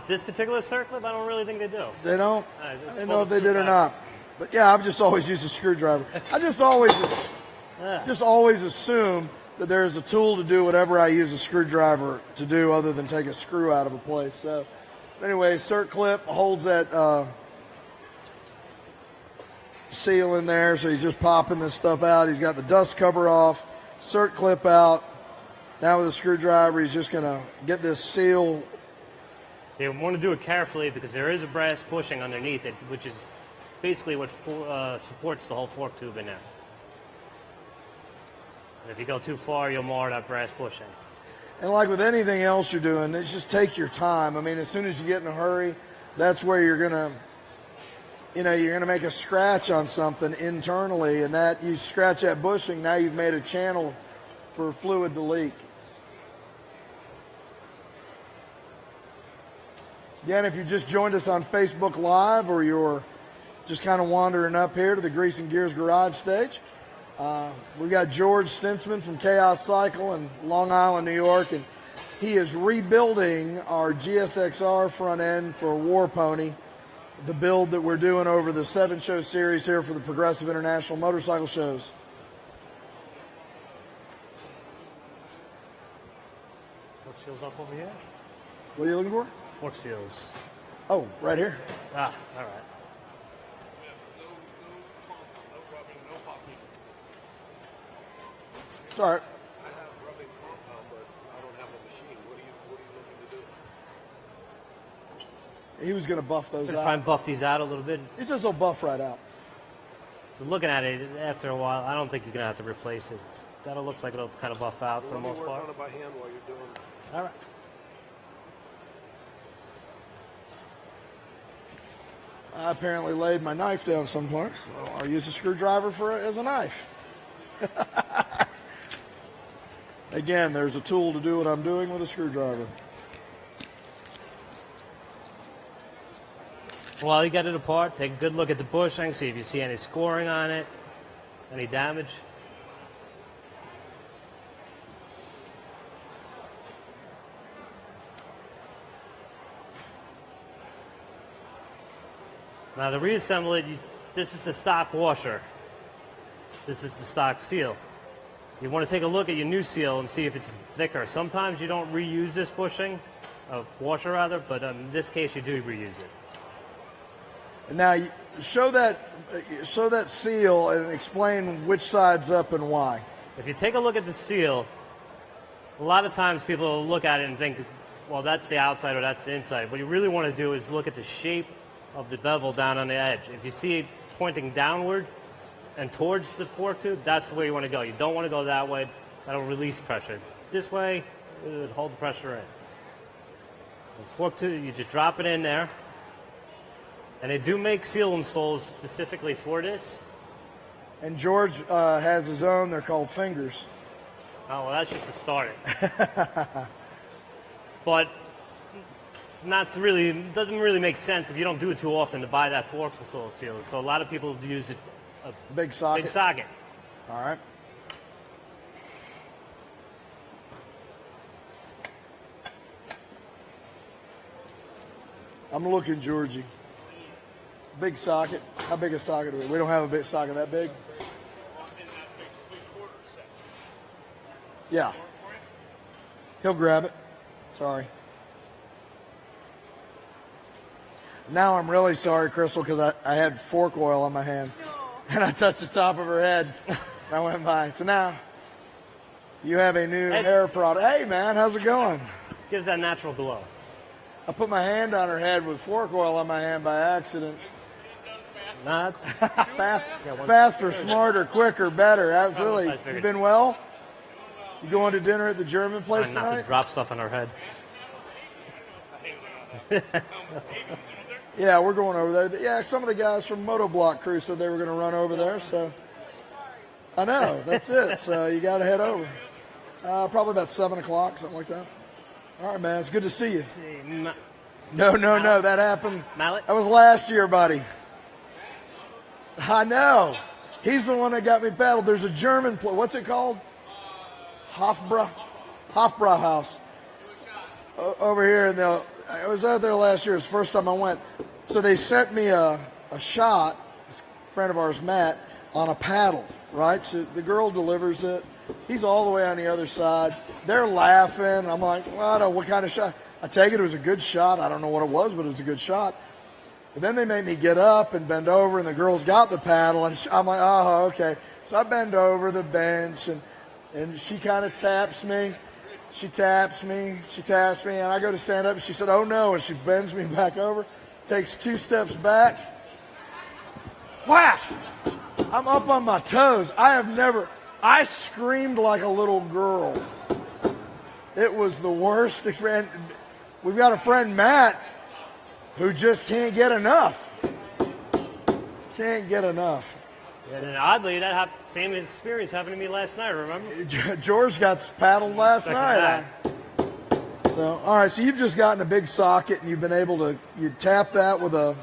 [SPEAKER 3] This particular circlip, I don't really think they do.
[SPEAKER 2] They don't? I didn't know if they did or not. But yeah, I've just always used a screwdriver. I just always assume that there is a tool to do whatever I use a screwdriver to do other than take a screw out of a place. So anyway, cert clip holds that seal in there, so he's just popping this stuff out. He's got the dust cover off, cert clip out. Now with a screwdriver, he's just going to get this seal.
[SPEAKER 3] You want to do it carefully because there is a brass bushing underneath it, which is basically what supports the whole fork tube in there. And if you go too far, you'll mar that brass bushing.
[SPEAKER 2] And like with anything else you're doing, it's just take your time. I mean, as soon as you get in a hurry, that's where you're going to, you're going to make a scratch on something internally, and that you scratch that bushing, now you've made a channel for fluid to leak. Again, if you just joined us on Facebook Live or you're just kind of wandering up here to the Grease and Gears Garage stage, we've got George Stinsman from Chaos Cycle in Long Island, New York, and he is rebuilding our GSXR front end for War Pony, the build that we're doing over the 7-show series here for the Progressive International Motorcycle Shows.
[SPEAKER 3] Fork seals up over here?
[SPEAKER 2] What are you looking for?
[SPEAKER 3] Fork seals.
[SPEAKER 2] Oh, right here.
[SPEAKER 3] Ah, all right.
[SPEAKER 2] It's all right.
[SPEAKER 9] I have rubbing compound, but I don't have a machine. What are you looking to do?
[SPEAKER 2] He was going to buff those
[SPEAKER 3] I'm going
[SPEAKER 2] out.
[SPEAKER 3] to try and buff these out a little bit.
[SPEAKER 2] He says he'll buff right out.
[SPEAKER 3] So looking at it, after a while, I don't think you're going to have to replace it. That looks like it'll kind of buff out for the most part.
[SPEAKER 9] Let me work on it by hand while you're doing it.
[SPEAKER 3] All right.
[SPEAKER 2] I apparently laid my knife down someplace, so I'll use a screwdriver for it as a knife. Again, there's a tool to do what I'm doing with a screwdriver.
[SPEAKER 3] While you get it apart, take a good look at the bushing, see if you see any scoring on it, any damage. Now to reassemble it, this is the stock washer. This is the stock seal. You want to take a look at your new seal and see if it's thicker. Sometimes you don't reuse this bushing, washer rather, but in this case you do reuse it.
[SPEAKER 2] And now show that seal and explain which side's up and why.
[SPEAKER 3] If you take a look at the seal, a lot of times people will look at it and think, well, that's the outside or that's the inside. What you really want to do is look at the shape of the bevel down on the edge. If you see it pointing downward and towards the fork tube, that's the way you want to go. You don't want to go that way. That'll release pressure. This way, it would hold the pressure in. The fork tube, you just drop it in there. And they do make seal installs specifically for this.
[SPEAKER 2] And George has his own. They're called fingers.
[SPEAKER 3] Oh, well, that's just to start it. But it's not really, doesn't really make sense if you don't do it too often to buy that floor pistol seal. So a lot of people use it.
[SPEAKER 2] Big socket.
[SPEAKER 3] Big socket.
[SPEAKER 2] All right. I'm looking, Georgie. Big socket. How big a socket is it? We don't have a big socket that big. Yeah. He'll grab it. Sorry. Now I'm really sorry, Crystal, because I had fork oil on my hand. And I touched the top of her head. And I went by. So now you have a new hair product. Hey, man, how's it going?
[SPEAKER 3] Gives that natural glow.
[SPEAKER 2] I put my hand on her head with fork oil on my hand by accident.
[SPEAKER 3] Nah, it's
[SPEAKER 2] faster, smarter, quicker, better. Absolutely. You been well? You going to dinner at the German place
[SPEAKER 3] trying not
[SPEAKER 2] tonight?
[SPEAKER 3] to drop stuff on her head.
[SPEAKER 2] Yeah, we're going over there. Yeah, some of the guys from Motoblock crew said they were going to run over there. So I know, that's it. So you got to head over. Probably about 7 o'clock, something like that. All right, man. It's good to see you. No. That happened.
[SPEAKER 3] Mallet?
[SPEAKER 2] That was last year, buddy. I know. He's the one that got me paddled. There's a German place. What's it called? Hofbrauhaus. Over here. And I was out there last year. It's the first time I went. So they sent me a shot, a friend of ours, Matt, on a paddle, right? So the girl delivers it. He's all the way on the other side. They're laughing. I'm like, well, what kind of shot? I take it was a good shot. I don't know what it was, but it was a good shot. But then they made me get up and bend over, and the girl's got the paddle. And I'm like, oh, okay. So I bend over the bench, and she kind of taps me. She taps me, and I go to stand up, and she said, oh, no, and she bends me back over, takes 2 steps back. Whack! I'm up on my toes. I screamed like a little girl. It was the worst experience. We've got a friend, Matt, who just can't get enough. Can't get enough.
[SPEAKER 3] And oddly, same experience happened to me last night, remember?
[SPEAKER 2] George got paddled last night. So, all right, so you've just gotten a big socket, and you've been able to tap that with a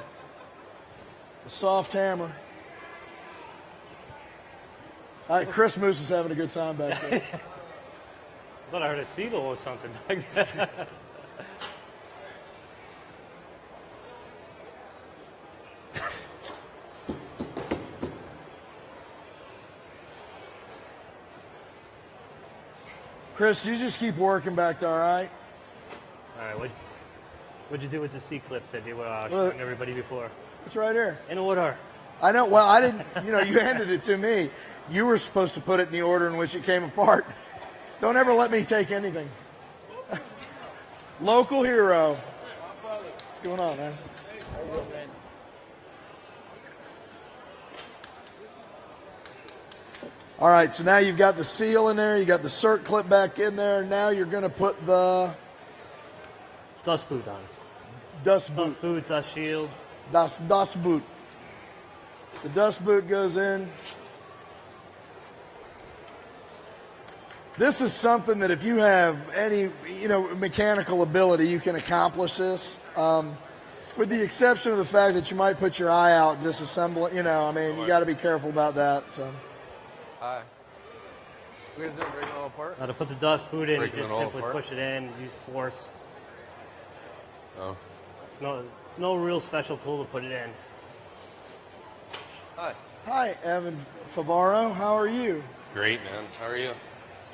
[SPEAKER 2] soft hammer. All right, Chris Moose is having a good time back there.
[SPEAKER 3] I thought I heard a seagull or something back there.
[SPEAKER 2] Chris, you just keep working back there, all right?
[SPEAKER 3] All right, what'd you do with the C-clip that you were showing everybody before?
[SPEAKER 2] It's right here.
[SPEAKER 3] In order.
[SPEAKER 2] I know. Well, I didn't, you handed it to me. You were supposed to put it in the order in which it came apart. Don't ever let me take anything. Local hero. What's going on, man? All right, so now you've got the seal in there. You got the cert clip back in there. Now you're going to put the
[SPEAKER 3] dust boot on.
[SPEAKER 2] Dust boot.
[SPEAKER 3] Dust boot, dust shield.
[SPEAKER 2] Dust boot. The dust boot goes in. This is something that if you have any, mechanical ability, you can accomplish this. With the exception of the fact that you might put your eye out and disassemble it. You got to be careful about that. So.
[SPEAKER 5] Hi. You guys doing breaking it all apart?
[SPEAKER 3] Now to put the dust boot in,
[SPEAKER 5] Breaking
[SPEAKER 3] you just
[SPEAKER 5] it all
[SPEAKER 3] simply
[SPEAKER 5] apart?
[SPEAKER 3] push it in, use force.
[SPEAKER 5] Oh.
[SPEAKER 3] It's no real special tool to put it in.
[SPEAKER 5] Hi.
[SPEAKER 2] Hi, Evan Favaro. How are you?
[SPEAKER 5] Great, man. How are you?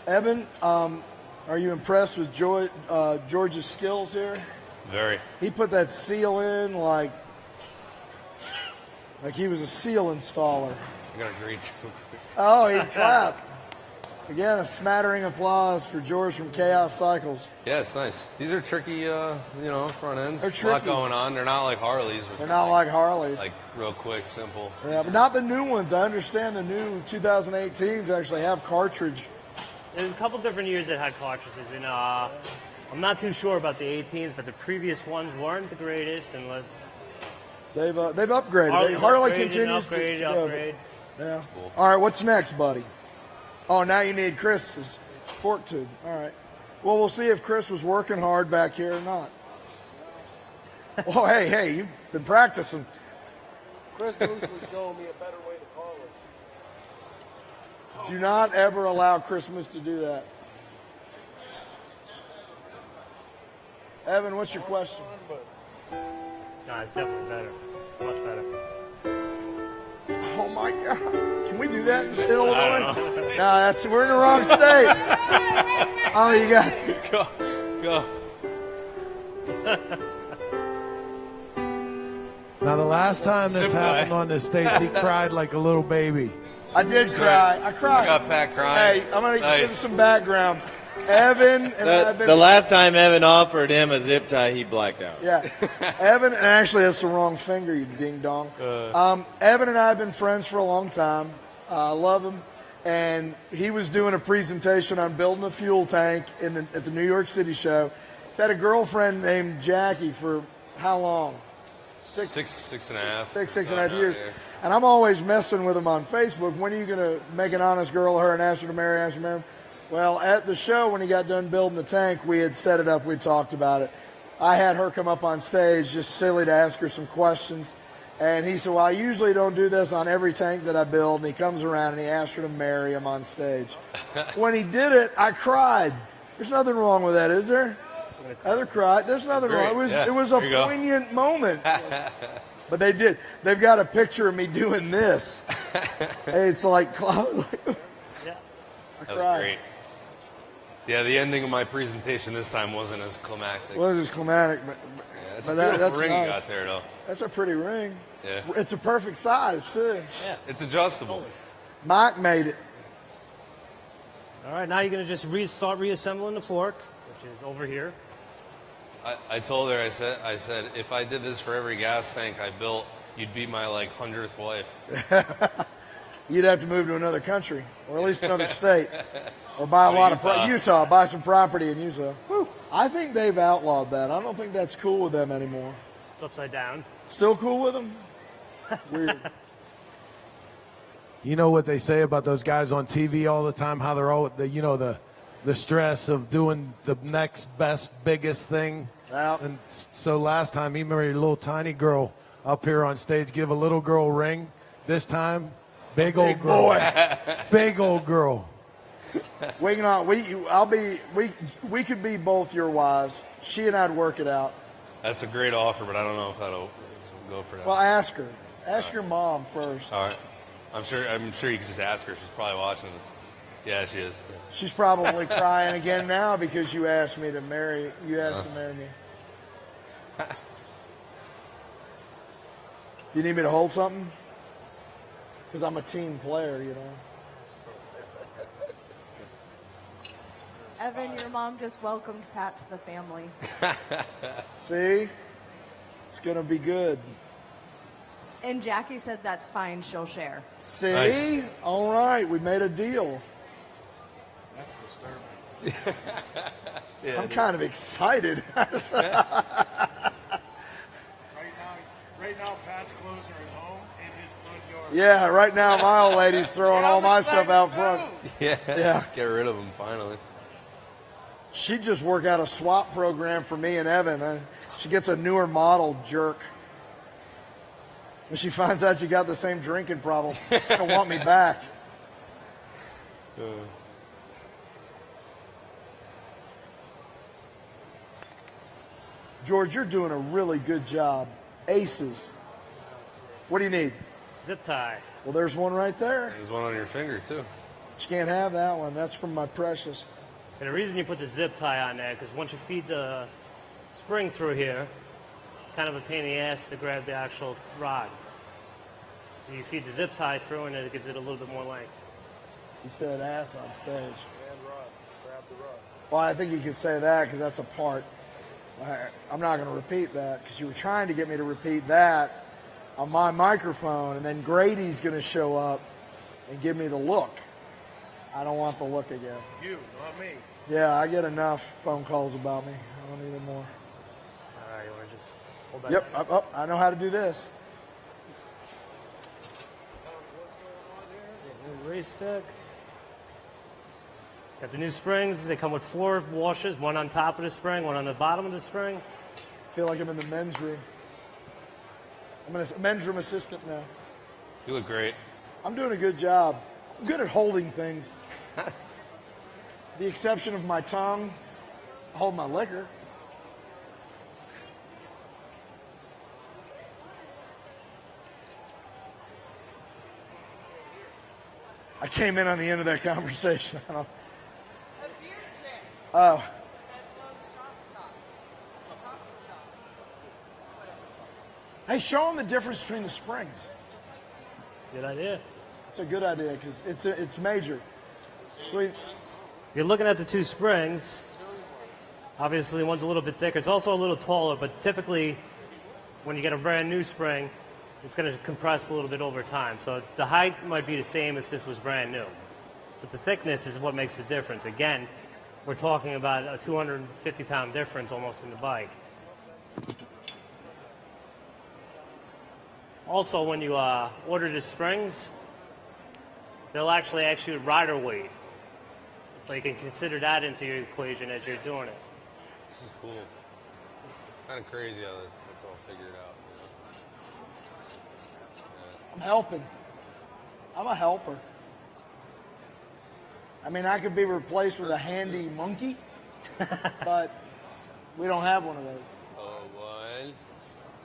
[SPEAKER 2] Evan, are you impressed with George's skills here?
[SPEAKER 5] Very.
[SPEAKER 2] He put that seal in like he was a seal installer.
[SPEAKER 5] I got a great joke.
[SPEAKER 2] Oh, he clapped. Again, a smattering applause for George from Chaos Cycles.
[SPEAKER 5] Yeah, it's nice. These are tricky, front ends.
[SPEAKER 2] They're
[SPEAKER 5] A lot
[SPEAKER 2] tricky.
[SPEAKER 5] going on. They're not like Harleys.
[SPEAKER 2] They're not like Harleys.
[SPEAKER 5] Like real quick, simple.
[SPEAKER 2] Yeah, but not the new ones. I understand the new 2018s actually have cartridge.
[SPEAKER 3] There's a couple different years that had cartridges, and I'm not too sure about the 18s, but the previous ones weren't the greatest. And
[SPEAKER 2] They've upgraded.
[SPEAKER 3] Harley's
[SPEAKER 2] Harley
[SPEAKER 3] upgraded,
[SPEAKER 2] continues
[SPEAKER 3] upgrade.
[SPEAKER 2] Yeah.
[SPEAKER 5] Cool.
[SPEAKER 2] All right, what's next, buddy? Oh, now you need Chris's fork tube. All right. Well, we'll see if Chris was working hard back here or not. Oh, hey, you've been practicing.
[SPEAKER 9] Chris Moose was showing me a better way to polish.
[SPEAKER 2] Do not ever allow Christmas to do that. Evan, what's your question?
[SPEAKER 3] No, it's definitely better. Much better.
[SPEAKER 2] Oh my God! Can we do that in Illinois?
[SPEAKER 3] I don't know.
[SPEAKER 2] No, we're in the wrong state. Oh, you got.
[SPEAKER 5] Go.
[SPEAKER 4] Now, the last time this happened on this stage, he cried like a little baby.
[SPEAKER 2] I did cry. I cried.
[SPEAKER 5] I got Pat crying.
[SPEAKER 2] Hey, I'm gonna
[SPEAKER 5] Nice.
[SPEAKER 2] give some background. Evan and I've been.
[SPEAKER 10] The last time Evan offered him a zip tie, he blacked out.
[SPEAKER 2] Yeah, Evan, and actually that's the wrong finger, you ding dong. Evan and I have been friends for a long time. I love him, and he was doing a presentation on building a fuel tank at the New York City show. He's had a girlfriend named Jackie for how long?
[SPEAKER 5] Six and a half.
[SPEAKER 2] Six and a half years. And I'm always messing with him on Facebook. When are you going to make an honest girl of her and ask her to marry him? Well, at the show, when he got done building the tank, we had set it up. We talked about it. I had her come up on stage, just silly, to ask her some questions. And he said, well, I usually don't do this on every tank that I build. And he comes around and he asked her to marry him on stage. When he did it, I cried. There's nothing wrong with that, is there? Heather cried. There's nothing wrong. It was a poignant moment. But they did. They've got a picture of me doing this. It's like, I
[SPEAKER 5] that was great. Yeah, the ending of my presentation this time wasn't as climactic.
[SPEAKER 2] It wasn't as climactic, but
[SPEAKER 5] it's a beautiful ring
[SPEAKER 2] nice.
[SPEAKER 5] you got there, though.
[SPEAKER 2] That's a pretty ring.
[SPEAKER 5] Yeah.
[SPEAKER 2] It's a perfect size, too.
[SPEAKER 5] Yeah, it's adjustable.
[SPEAKER 2] Mike made it.
[SPEAKER 3] All right, now you're going to just start reassembling the fork, which is over here.
[SPEAKER 5] I told her, I said, if I did this for every gas tank I built, you'd be my 100th wife.
[SPEAKER 2] You'd have to move to another country, or at least another state, or buy a lot of Utah. Buy some property in Utah. Woo. I think they've outlawed that. I don't think that's cool with them anymore.
[SPEAKER 3] It's upside down.
[SPEAKER 2] Still cool with them? Weird.
[SPEAKER 4] You know what they say about those guys on TV all the time? How they're all the stress of doing the next best, biggest thing.
[SPEAKER 2] Yep.
[SPEAKER 4] And so last time he married a little tiny girl up here on stage, give a little girl a ring. This time, big old girl.
[SPEAKER 2] Boy.
[SPEAKER 4] Big old girl.
[SPEAKER 2] We could be both your wives. She and I'd work it out.
[SPEAKER 5] That's a great offer, but I don't know if that'll go for that.
[SPEAKER 2] Well, ask her. Ask your mom first.
[SPEAKER 5] All right. I'm sure you could just ask her. She's probably watching this. Yeah, she is.
[SPEAKER 2] She's probably crying again now because you asked me to marry. You asked to marry me. Do you need me to hold something? Because I'm a team player, you know.
[SPEAKER 6] Evan, your mom just welcomed Pat to the family.
[SPEAKER 2] See? It's going to be good.
[SPEAKER 6] And Jackie said that's fine, she'll share.
[SPEAKER 2] See?
[SPEAKER 5] Nice.
[SPEAKER 2] All right, we made a deal.
[SPEAKER 9] That's disturbing.
[SPEAKER 2] I'm kind of excited.
[SPEAKER 9] Right now, Pat's clothes are at home in his front yard.
[SPEAKER 2] Yeah, right now my old lady's throwing all my stuff out front.
[SPEAKER 5] Yeah. Get rid of them finally.
[SPEAKER 2] She just worked out a swap program for me and Evan. She gets a newer model, jerk. When she finds out she got the same drinking problem, she'll want me back. George, you're doing a really good job. Aces. What do you need?
[SPEAKER 3] Zip tie.
[SPEAKER 2] Well, there's one right there.
[SPEAKER 5] There's one on your finger, too.
[SPEAKER 2] But you can't have that one. That's from my precious.
[SPEAKER 3] And the reason you put the zip tie on there, because once you feed the spring through here, it's kind of a pain in the ass to grab the actual rod. So you feed the zip tie through, and it gives it a little bit more length.
[SPEAKER 2] He said ass on stage.
[SPEAKER 9] And rod. Grab the rod.
[SPEAKER 2] Well, I think you could say that because that's a part. I'm not going to repeat that because you were trying to get me to repeat that on my microphone, and then Grady's going to show up and give me the look. I don't want the look again.
[SPEAKER 9] You, not me.
[SPEAKER 2] Yeah, I get enough phone calls about me. I don't need any more.
[SPEAKER 3] All right, you want to just hold that?
[SPEAKER 2] Yep, I know how to do this.
[SPEAKER 3] Race tech. Got the new springs. They come with 4 washers, one on top of the spring, one on the bottom of the spring.
[SPEAKER 2] I feel like I'm in the men's room. I'm a men's room assistant now.
[SPEAKER 5] You look great.
[SPEAKER 2] I'm doing a good job. I'm good at holding things. The exception of my tongue. I hold my liquor. I came in on the end of that conversation. I don't. Oh. Hey, show them the difference between the springs.
[SPEAKER 3] Good idea.
[SPEAKER 2] It's a good idea because it's major. Sweet.
[SPEAKER 3] If you're looking at the 2 springs, obviously one's a little bit thicker. It's also a little taller, but typically when you get a brand new spring, it's going to compress a little bit over time. So the height might be the same if this was brand new. But the thickness is what makes the difference. Again, we're talking about a 250-pound difference almost in the bike. Also, when you order the springs, they'll actually ask you rider weight. So you can consider that into your equation as you're doing it.
[SPEAKER 5] This is cool. Kind of crazy how that's all figured out.
[SPEAKER 2] I'm helping. I'm a helper. I mean, I could be replaced with a handy monkey, but we don't have one of those.
[SPEAKER 5] Oh, what?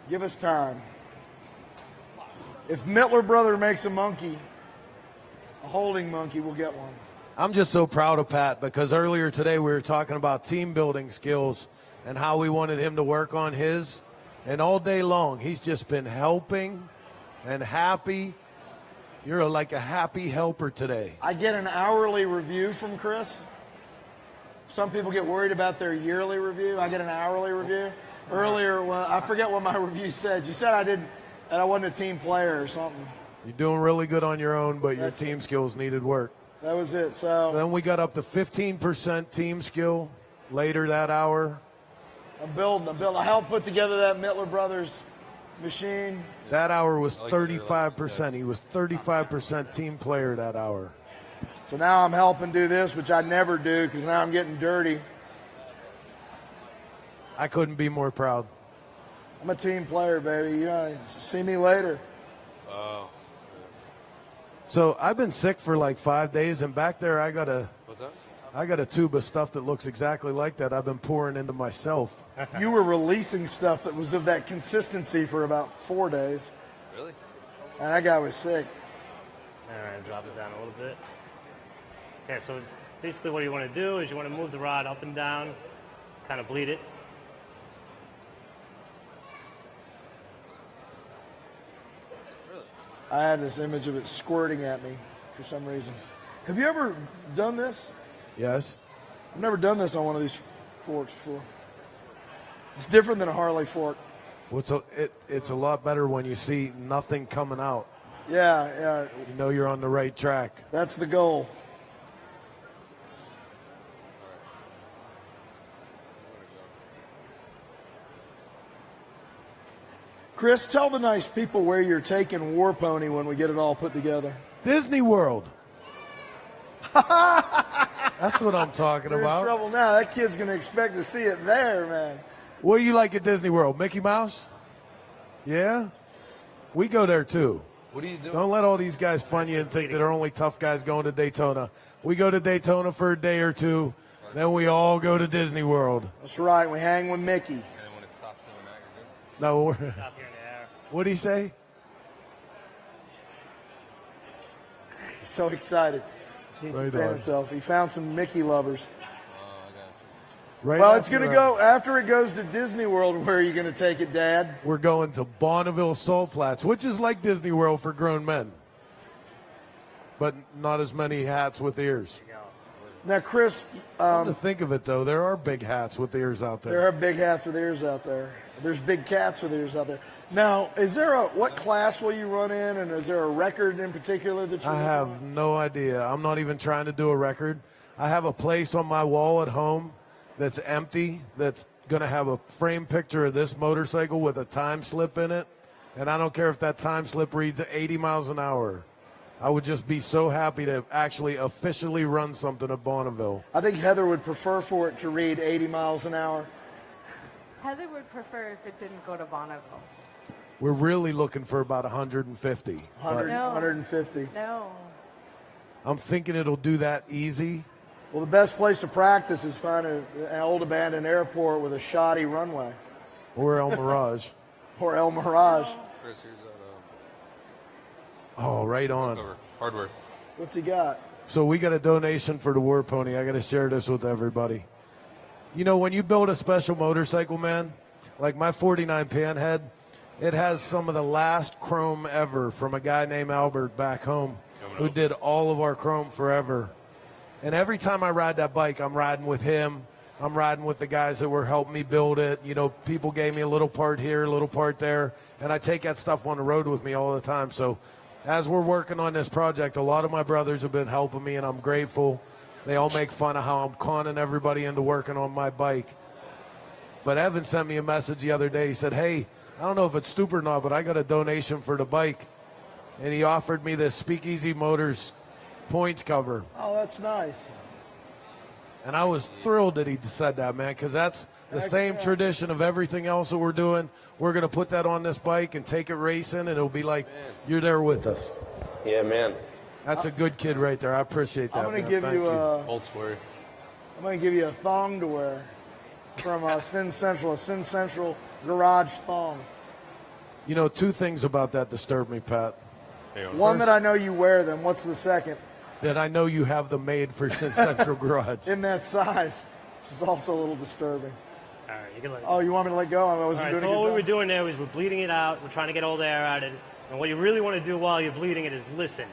[SPEAKER 2] Give us time. If Mittler brother makes a monkey, a holding monkey, we'll get one.
[SPEAKER 4] I'm just so proud of Pat because earlier today we were talking about team building skills and how we wanted him to work on his. And all day long, he's just been helping and happy. You're like a happy helper today.
[SPEAKER 2] I get an hourly review from Chris. Some people get worried about their yearly review. I get an hourly review. Earlier, well, I forget what my review said. You said that I wasn't a team player or something.
[SPEAKER 4] You're doing really good on your own, but your team skills needed work.
[SPEAKER 2] That was it. So
[SPEAKER 4] then we got up to 15% team skill later that hour.
[SPEAKER 2] I'm building. I helped put together that Mittler Brothers machine.
[SPEAKER 4] That hour was 35%. He was 35% team player that hour.
[SPEAKER 2] So now I'm helping do this, which I never do because now I'm getting dirty.
[SPEAKER 4] I couldn't be more proud.
[SPEAKER 2] I'm a team player, baby. See me later.
[SPEAKER 5] Wow.
[SPEAKER 4] So I've been sick for like 5 days, and back there I got
[SPEAKER 5] What's that?
[SPEAKER 4] I got a tube of stuff that looks exactly like that I've been pouring into myself.
[SPEAKER 2] You were releasing stuff that was of that consistency for about 4 days.
[SPEAKER 5] Really?
[SPEAKER 2] And that guy was sick.
[SPEAKER 3] All right, drop it down a little bit. Okay, so basically what you want to do is you want to move the rod up and down, kind of bleed it.
[SPEAKER 2] I had this image of it squirting at me for some reason. Have you ever done this?
[SPEAKER 4] Yes.
[SPEAKER 2] I've never done this on one of these forks before. It's different than a Harley fork.
[SPEAKER 4] Well, it's a lot better when you see nothing coming out.
[SPEAKER 2] Yeah.
[SPEAKER 4] You know you're on the right track.
[SPEAKER 2] That's the goal. Chris, tell the nice people where you're taking War Pony when we get it all put together.
[SPEAKER 4] Disney World. That's what I'm talking
[SPEAKER 2] You're
[SPEAKER 4] about.
[SPEAKER 2] in trouble now. That kid's going to expect to see it there, man.
[SPEAKER 4] What do you like at Disney World? Mickey Mouse? Yeah? We go there too.
[SPEAKER 5] What do you do?
[SPEAKER 4] Don't let all these guys fun you and think that they're only tough guys going to Daytona. We go to Daytona for a day or two, then we all go to Disney World.
[SPEAKER 2] That's right. We hang with Mickey.
[SPEAKER 5] And when it stops doing that, you're good?
[SPEAKER 4] No, we're,
[SPEAKER 3] Stop here in the air.
[SPEAKER 4] what'd he say?
[SPEAKER 2] He's so excited. He can't contain himself. He found some Mickey lovers.
[SPEAKER 4] Right
[SPEAKER 2] Well, it's
[SPEAKER 4] after
[SPEAKER 2] going to go, after it goes to Disney World, where are you going to take it, Dad?
[SPEAKER 4] We're going to Bonneville Salt Flats, which is like Disney World for grown men. But not as many hats with ears.
[SPEAKER 2] Now, Chris,
[SPEAKER 4] Come to think of it, though, there are big hats with ears out there.
[SPEAKER 2] there are big hats with ears out there. There's big cats with ears out there. Now, what class will you run in, and is there a record in particular that you
[SPEAKER 4] I have no idea. I'm not even trying to do a record. I have a place on my wall at home that's empty, that's going to have a frame picture of this motorcycle with a time slip in it, and I don't care if that time slip reads 80 miles an hour. I would just be so happy to actually officially run something at Bonneville.
[SPEAKER 2] I think Heather would prefer for it to read 80 miles an hour.
[SPEAKER 6] Heather would prefer if it didn't go to Bonneville.
[SPEAKER 4] We're really looking for about 150.
[SPEAKER 2] 100,
[SPEAKER 6] No.
[SPEAKER 2] 150.
[SPEAKER 6] No.
[SPEAKER 4] I'm thinking it'll do that easy.
[SPEAKER 2] Well, the best place to practice is find an old abandoned airport with a shoddy runway.
[SPEAKER 4] Or El Mirage.
[SPEAKER 2] Or El Mirage.
[SPEAKER 5] Chris, here's that
[SPEAKER 4] Oh, right on.
[SPEAKER 5] cover. Hardware.
[SPEAKER 2] What's he got?
[SPEAKER 4] So we got a donation for the War Pony. I got to share this with everybody. You know, when you build a special motorcycle, man, like my 49 Panhead, it has some of the last chrome ever from a guy named Albert back home who did all of our chrome forever. And every time I ride that bike, I'm riding with him. I'm riding with the guys that were helping me build it. You know, people gave me a little part here, a little part there, and I take that stuff on the road with me all the time. So as we're working on this project, a lot of my brothers have been helping me, and I'm grateful. They all make fun of how I'm conning everybody into working on my bike. But Evan sent me a message the other day. He said, hey, I don't know if it's stupid or not, but I got a donation for the bike. And he offered me this Speakeasy Motors points cover.
[SPEAKER 2] Oh, that's nice.
[SPEAKER 4] And I was thrilled that he said that, man, because that's the same tradition of everything else that we're doing. We're going to put that on this bike and take it racing, and it'll be like you're there with us.
[SPEAKER 5] Yeah, man.
[SPEAKER 4] That's a good kid right there. I appreciate that.
[SPEAKER 2] I'm going to
[SPEAKER 4] man.
[SPEAKER 2] give
[SPEAKER 4] Thank
[SPEAKER 2] you a.
[SPEAKER 5] Old story.
[SPEAKER 2] I'm going to give you a thong to wear from Sin Central, a Sin Central garage thong.
[SPEAKER 4] You know, two things about that disturb me, Pat.
[SPEAKER 2] One, that I know you wear them. What's the second?
[SPEAKER 4] That I know you have them made for Sin Central Garage.
[SPEAKER 2] In that size, which is also a little disturbing.
[SPEAKER 3] All right, you can let
[SPEAKER 2] Oh, you want me to let go? I
[SPEAKER 3] All
[SPEAKER 2] wasn't
[SPEAKER 3] right,
[SPEAKER 2] doing
[SPEAKER 3] so
[SPEAKER 2] a good
[SPEAKER 3] what we
[SPEAKER 2] job.
[SPEAKER 3] were doing there was we're bleeding it out. We're trying to get all the air out of it. And what you really want to do while you're bleeding it is listen.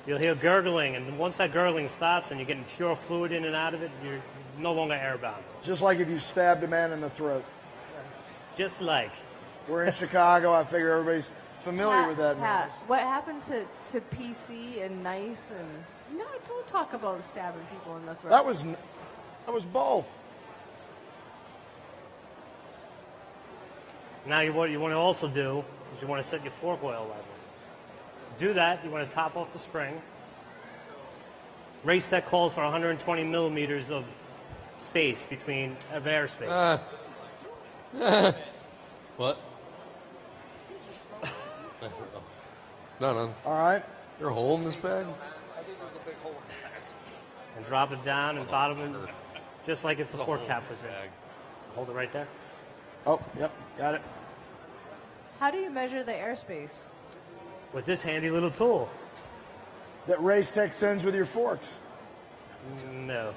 [SPEAKER 3] You'll hear gurgling, and once that gurgling stops and you're getting pure fluid in and out of it, you're no longer airbound.
[SPEAKER 2] Just like if you stabbed a man in the throat.
[SPEAKER 3] Just like.
[SPEAKER 2] We're in Chicago. I figure everybody's familiar with that.
[SPEAKER 6] Pat, what happened to PC and Nice and no? Don't talk about stabbing people in the throat.
[SPEAKER 2] That was both.
[SPEAKER 3] Now what you want to also do is you want to set your fork oil level. To do that, you want to top off the spring. Race that calls for 120 millimeters of space between of airspace.
[SPEAKER 5] What? No.
[SPEAKER 2] All right.
[SPEAKER 5] There a hole in this bag?
[SPEAKER 7] I think there's a big hole in the bag.
[SPEAKER 3] And drop it down and bottom it, just like if the fork cap was in.
[SPEAKER 5] Bag.
[SPEAKER 3] Hold it right there.
[SPEAKER 2] Oh, yep, got it.
[SPEAKER 6] How do you measure the airspace?
[SPEAKER 3] With this handy little tool.
[SPEAKER 2] That Race Tech sends with your forks.
[SPEAKER 3] No.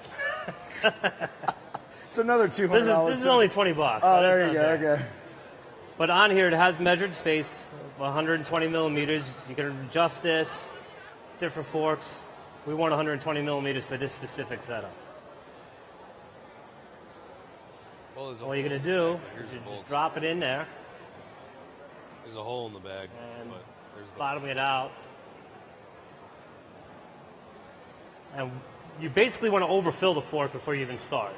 [SPEAKER 2] It's another $200.
[SPEAKER 3] This is only 20 bucks.
[SPEAKER 2] Oh,
[SPEAKER 3] so
[SPEAKER 2] there
[SPEAKER 3] that's
[SPEAKER 2] you
[SPEAKER 3] not
[SPEAKER 2] go.
[SPEAKER 3] bad.
[SPEAKER 2] Okay.
[SPEAKER 3] But on here, it has measured space of 120 millimeters. You can adjust this, different forks. We want 120 millimeters for this specific setup.
[SPEAKER 5] Well, there's a
[SPEAKER 3] All you're
[SPEAKER 5] hole.
[SPEAKER 3] going to do
[SPEAKER 5] Here's
[SPEAKER 3] is
[SPEAKER 5] the
[SPEAKER 3] you
[SPEAKER 5] bolts.
[SPEAKER 3] drop it in there
[SPEAKER 5] There's a hole in the bag.
[SPEAKER 3] and
[SPEAKER 5] but there's the
[SPEAKER 3] bottom it out. And you basically want to overfill the fork before you even start.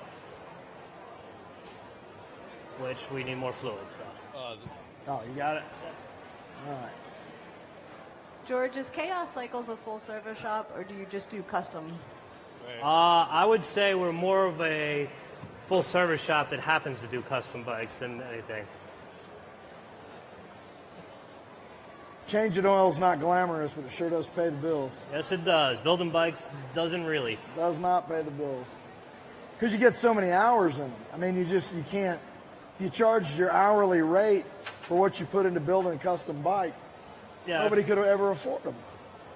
[SPEAKER 3] Which we need more fluid, so.
[SPEAKER 2] Oh, you got it? All right.
[SPEAKER 6] George, is Chaos Cycles a full service shop, or do you just do custom?
[SPEAKER 3] I would say we're more of a full service shop that happens to do custom bikes than anything.
[SPEAKER 2] Changing oil is not glamorous, but it sure does pay the bills.
[SPEAKER 3] Yes, it does. Building bikes doesn't really.
[SPEAKER 2] Does not pay the bills. Because you get so many hours in them. I mean, you can't. If you charged your hourly rate for what you put into building a custom bike,
[SPEAKER 3] Yeah,
[SPEAKER 2] nobody could ever afford them.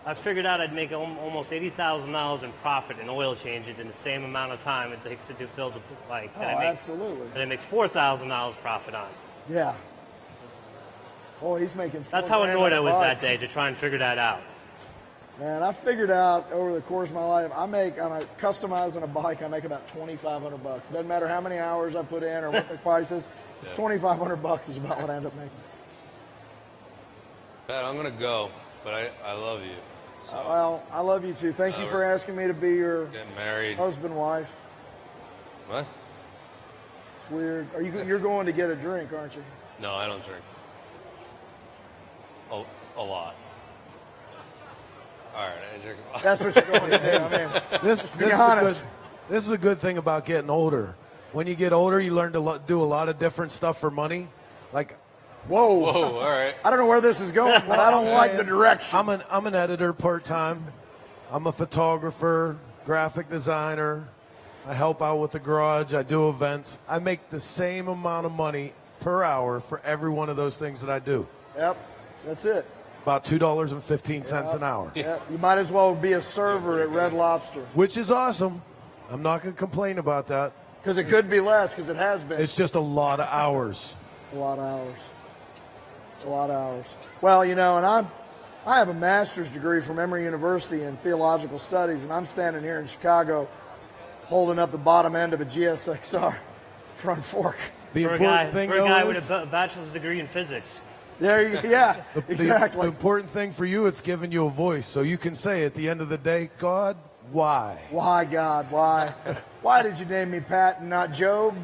[SPEAKER 3] I figured out I'd make almost $80,000 in profit in oil changes in the same amount of time it takes to build a bike.
[SPEAKER 2] Oh, absolutely.
[SPEAKER 3] And I make $4,000 profit on.
[SPEAKER 2] Yeah. Oh, he's making.
[SPEAKER 3] That's how
[SPEAKER 2] $4,000
[SPEAKER 3] annoyed I was
[SPEAKER 2] a
[SPEAKER 3] that
[SPEAKER 2] bike.
[SPEAKER 3] day to try and figure that out.
[SPEAKER 2] Man, I figured out over the course of my life, I make on a customizing a bike, I make about $2,500 bucks. Doesn't matter how many hours I put in or what the price is. It's $2,500 bucks is about what I end up making.
[SPEAKER 5] Pat, I'm gonna go, but I love you. So,
[SPEAKER 2] Well, I love you too. Thank you for asking me to be your
[SPEAKER 5] getting married.
[SPEAKER 2] husband, wife.
[SPEAKER 5] What?
[SPEAKER 2] It's weird. You're going to get a drink, aren't you?
[SPEAKER 5] No, I don't drink. A lot. All right, I drink a lot.
[SPEAKER 2] That's what you're going to do. I mean, be honest.
[SPEAKER 4] This is a good thing about getting older. When you get older, you learn to do a lot of different stuff for money. Like,
[SPEAKER 2] whoa,
[SPEAKER 5] all right.
[SPEAKER 2] I don't know where this is going, but I don't like the direction.
[SPEAKER 4] I'm an editor part-time. I'm a photographer, graphic designer. I help out with the garage. I do events. I make the same amount of money per hour for every one of those things that I do.
[SPEAKER 2] Yep, that's it.
[SPEAKER 4] About $2.15 an hour.
[SPEAKER 2] Yep. You might as well be a server at Red Lobster.
[SPEAKER 4] Which is awesome. I'm not going to complain about that.
[SPEAKER 2] Because it could be less, because it has been.
[SPEAKER 4] It's just a lot of hours.
[SPEAKER 2] It's a lot of hours. It's a lot of hours. Well, you know, and I have a master's degree from Emory University in theological studies, and I'm standing here in Chicago holding up the bottom end of a GSXR front fork.
[SPEAKER 4] The
[SPEAKER 3] for
[SPEAKER 4] important thing,
[SPEAKER 3] for a
[SPEAKER 4] though,
[SPEAKER 3] guy
[SPEAKER 4] is,
[SPEAKER 3] with a bachelor's degree in physics.
[SPEAKER 2] There you, yeah, exactly.
[SPEAKER 4] The important thing for you, it's giving you a voice, so you can say at the end of the day, God, why?
[SPEAKER 2] Why, God, why? Why did you name me Pat and not Job?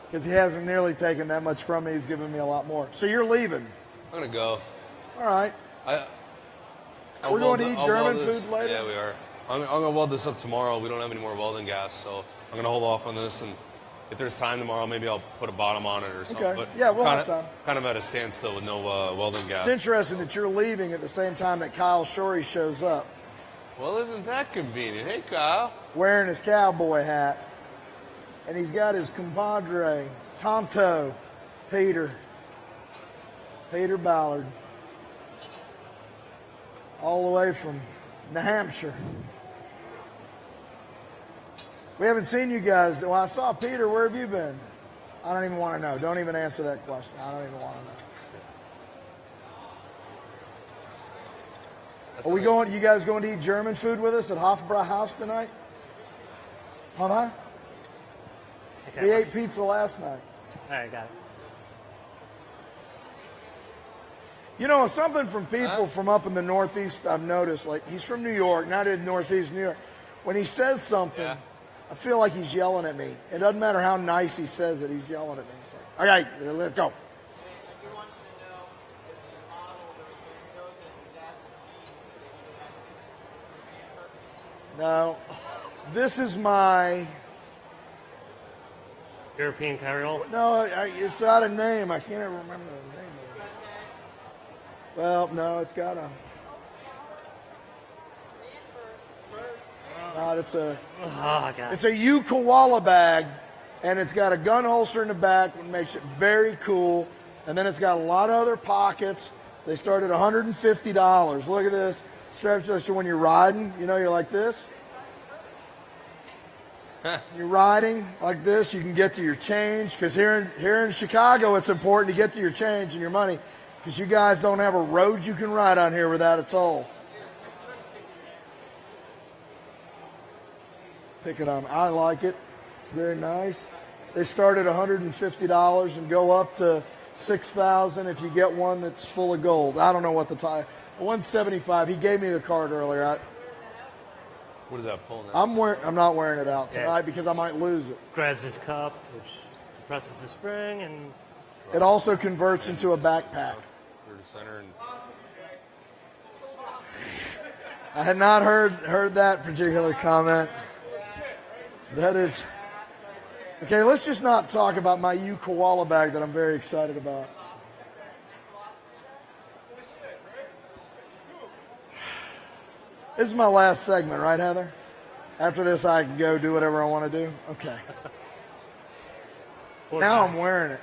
[SPEAKER 2] Because he hasn't nearly taken that much from me. He's given me a lot more. So you're leaving.
[SPEAKER 5] I'm going to go.
[SPEAKER 2] All right. We're going to eat German food later?
[SPEAKER 5] Yeah, we are. I'm going to weld this up tomorrow. We don't have any more welding gas, so I'm going to hold off on this. And if there's time tomorrow, maybe I'll put a bottom on it or something.
[SPEAKER 2] Okay.
[SPEAKER 5] But
[SPEAKER 2] Yeah, we'll have time.
[SPEAKER 5] Kind of at a standstill with no welding gas.
[SPEAKER 2] It's interesting that you're leaving at the same time that Kyle Shorey shows up.
[SPEAKER 5] Well, isn't that convenient? Hey, Kyle.
[SPEAKER 2] Wearing his cowboy hat. And he's got his compadre, Tonto, Peter Ballard. All the way from New Hampshire. We haven't seen you guys. Well, I saw Peter. Where have you been? I don't even want to know. Don't even answer that question. I don't even want to know. Are we going? You guys going to eat German food with us at Hofbrauhaus tonight? Huh?
[SPEAKER 3] Okay.
[SPEAKER 2] We ate pizza last night.
[SPEAKER 3] All right, got it.
[SPEAKER 2] You know, something from people from up in the Northeast I've noticed, like he's from New York, not in Northeast New York. When he says something, I feel like he's yelling at me. It doesn't matter how nice he says it, he's yelling at me. It's like, okay, let's go. No, this is my...
[SPEAKER 3] European carriole?
[SPEAKER 2] No, it's got a name. I can't remember the name of it. Well, no, it's got a... It's a U koala bag, and it's got a gun holster in the back, which makes it very cool. And then it's got a lot of other pockets. They start at $150. Look at this. So when you're riding, you know, you're like this. You're riding like this, you can get to your change. Because here in Chicago, it's important to get to your change and your money. Because you guys don't have a road you can ride on here without a toll. Pick it up. I like it. It's very nice. They start at $150 and go up to $6,000 if you get one that's full of gold. I don't know what the tie. $175. He gave me the card earlier.
[SPEAKER 5] What is that pulling?
[SPEAKER 2] I'm not wearing it out tonight because I might lose it.
[SPEAKER 3] Grabs his cup, which presses the spring, and
[SPEAKER 2] it also converts into a backpack. I had not heard that particular comment. That is okay. Let's just not talk about my U koala bag that I'm very excited about. This is my last segment, right, Heather? After this, I can go do whatever I want to do? Okay. Now I'm wearing it.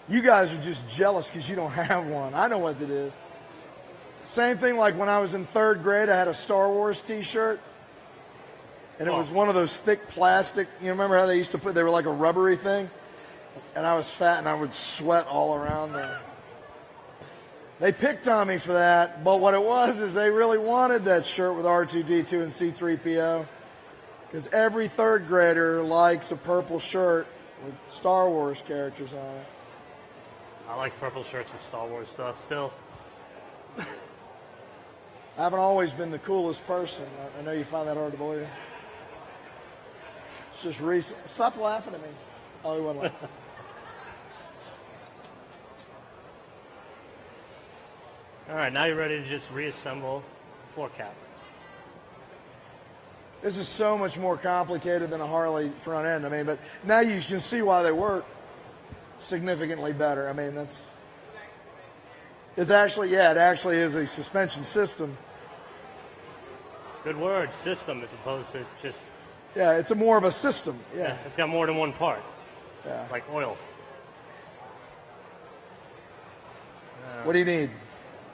[SPEAKER 2] You guys are just jealous because you don't have one. I know what it is. Same thing like when I was in third grade, I had a Star Wars t-shirt. And it was one of those thick plastic, you remember how they used to they were like a rubbery thing? And I was fat and I would sweat all around there. They picked on me for that, but what it was is they really wanted that shirt with R2-D2 and C-3PO because every third grader likes a purple shirt with Star Wars characters on it.
[SPEAKER 3] I like purple shirts with Star Wars stuff still.
[SPEAKER 2] I haven't always been the coolest person. I know you find that hard to believe. It's just recent. Stop laughing at me. Oh, he wasn't laughing.
[SPEAKER 3] All right, now you're ready to just reassemble the fork cap.
[SPEAKER 2] This is so much more complicated than a Harley front end. I mean, but now you can see why they work significantly better. I mean, it actually is a suspension system.
[SPEAKER 3] Good word, system, as opposed to just...
[SPEAKER 2] Yeah, it's more of a system. Yeah.
[SPEAKER 3] It's got more than one part.
[SPEAKER 2] Yeah.
[SPEAKER 3] Like oil.
[SPEAKER 2] What do you need?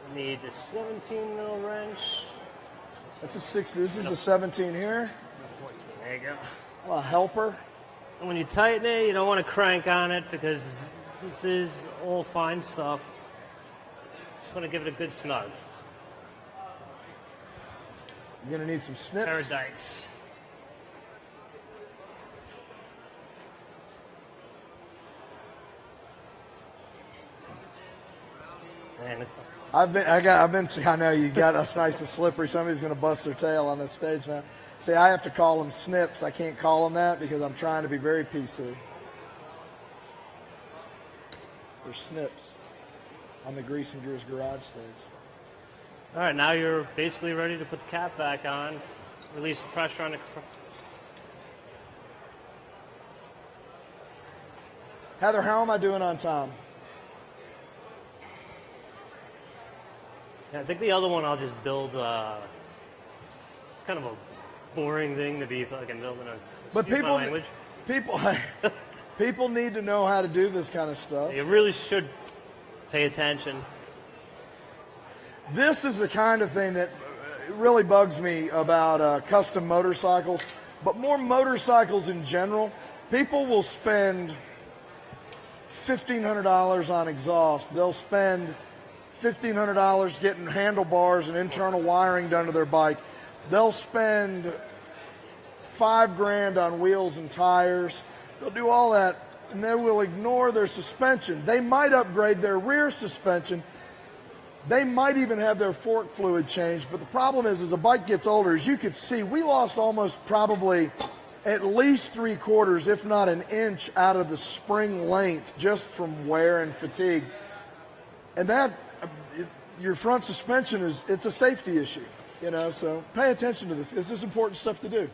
[SPEAKER 3] I need a 17 mil wrench.
[SPEAKER 2] That's a 6. This is a 17 here.
[SPEAKER 3] 14. There you go.
[SPEAKER 2] A helper.
[SPEAKER 3] And when you tighten it, you don't want to crank on it because this is all fine stuff. Just want to give it a good snug.
[SPEAKER 2] You're going to need some snips.
[SPEAKER 3] Paradise. Man, it's fun.
[SPEAKER 2] I know you got us nice and slippery. Somebody's going to bust their tail on this stage now. See, I have to call them snips. I can't call them that because I'm trying to be very PC. They're snips on the Grease and Gears garage stage.
[SPEAKER 3] All right, now you're basically ready to put the cap back on, release the pressure on the...
[SPEAKER 2] Heather, how am I doing on time?
[SPEAKER 3] Yeah, I think the other one I'll just build. It's kind of a boring thing to be fucking building a.
[SPEAKER 2] But people need to know how to do this kind of stuff.
[SPEAKER 3] You really should pay attention.
[SPEAKER 2] This is the kind of thing that really bugs me about custom motorcycles, but more motorcycles in general. People will spend $1,500 on exhaust. They'll spend $1,500 getting handlebars and internal wiring done to their bike. They'll spend $5,000 on wheels and tires. They'll do all that, and they will ignore their suspension. They might upgrade their rear suspension. They might even have their fork fluid changed. But the problem is, as a bike gets older, as you can see, we lost almost probably at least 3/4, if not an inch, out of the spring length just from wear and fatigue. And that, your front suspension it's a safety issue, so pay attention to this. This is important stuff to do.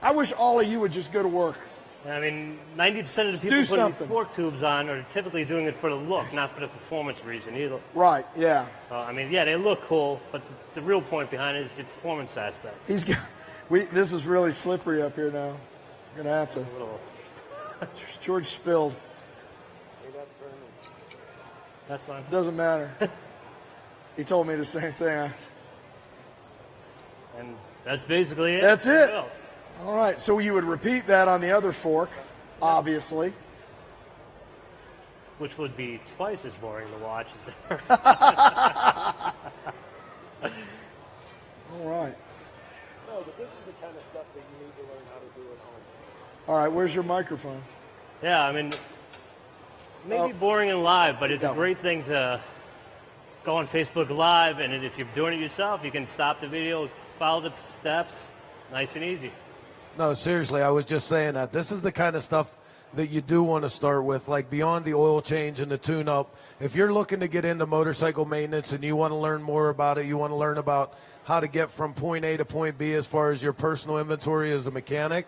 [SPEAKER 2] I wish all of you would just go to work.
[SPEAKER 3] I mean, 90% of the people putting fork tubes on are typically doing it for the look, not for the performance reason either.
[SPEAKER 2] Right, yeah.
[SPEAKER 3] I mean, yeah, they look cool, but the real point behind it is the performance aspect.
[SPEAKER 2] This is really slippery up here now. We're going to have to. George spilled.
[SPEAKER 3] That's fine.
[SPEAKER 2] Doesn't matter. He told me the same thing.
[SPEAKER 3] And that's basically it.
[SPEAKER 2] That's it. All right. So you would repeat that on the other fork, obviously.
[SPEAKER 3] Which would be twice as boring to watch as the first.
[SPEAKER 2] All right.
[SPEAKER 9] No, but this is the kind of stuff that you need to learn how to do at home.
[SPEAKER 2] All right. Where's your microphone?
[SPEAKER 3] Yeah, I mean, maybe boring and live, but it's a great thing to go on Facebook Live, and if you're doing it yourself, you can stop the video, follow the steps, nice and easy.
[SPEAKER 4] No, seriously, I was just saying that. This is the kind of stuff that you do want to start with, like beyond the oil change and the tune-up. If you're looking to get into motorcycle maintenance and you want to learn more about it, you want to learn about how to get from point A to point B as far as your personal inventory as a mechanic,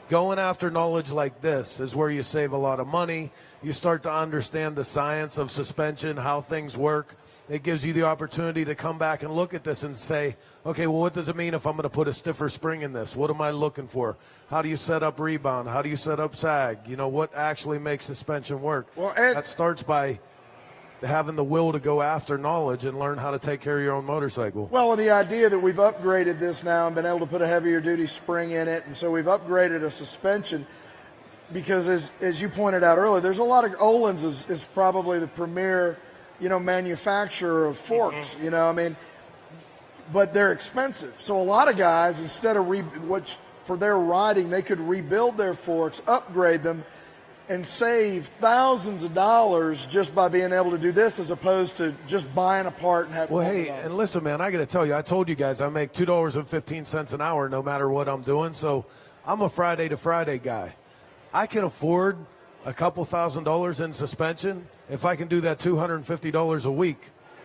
[SPEAKER 4] going after knowledge like this is where you save a lot of money. You start to understand the science of suspension, how things work. It gives you the opportunity to come back and look at this and say, okay, well, what does it mean if I'm going to put a stiffer spring in this? What am I looking for? How do you set up rebound? How do you set up sag? What actually makes suspension work?
[SPEAKER 2] Well, Ed,
[SPEAKER 4] that starts by having the will to go after knowledge and learn how to take care of your own motorcycle.
[SPEAKER 2] Well, and the idea that we've upgraded this now and been able to put a heavier duty spring in it, and so we've upgraded a suspension because, as you pointed out earlier, there's a lot of Ohlins is probably the premier manufacturer of forks, but they're expensive. So a lot of guys, instead of for their riding, they could rebuild their forks, upgrade them, and save thousands of dollars just by being able to do this as opposed to just buying a part and having.
[SPEAKER 4] Well, hey, and listen, man, I got to tell you, I told you guys I make $2.15 an hour no matter what I'm doing. So I'm a Friday to Friday guy. I can afford a couple $1,000s in suspension if I can do that $250 a week.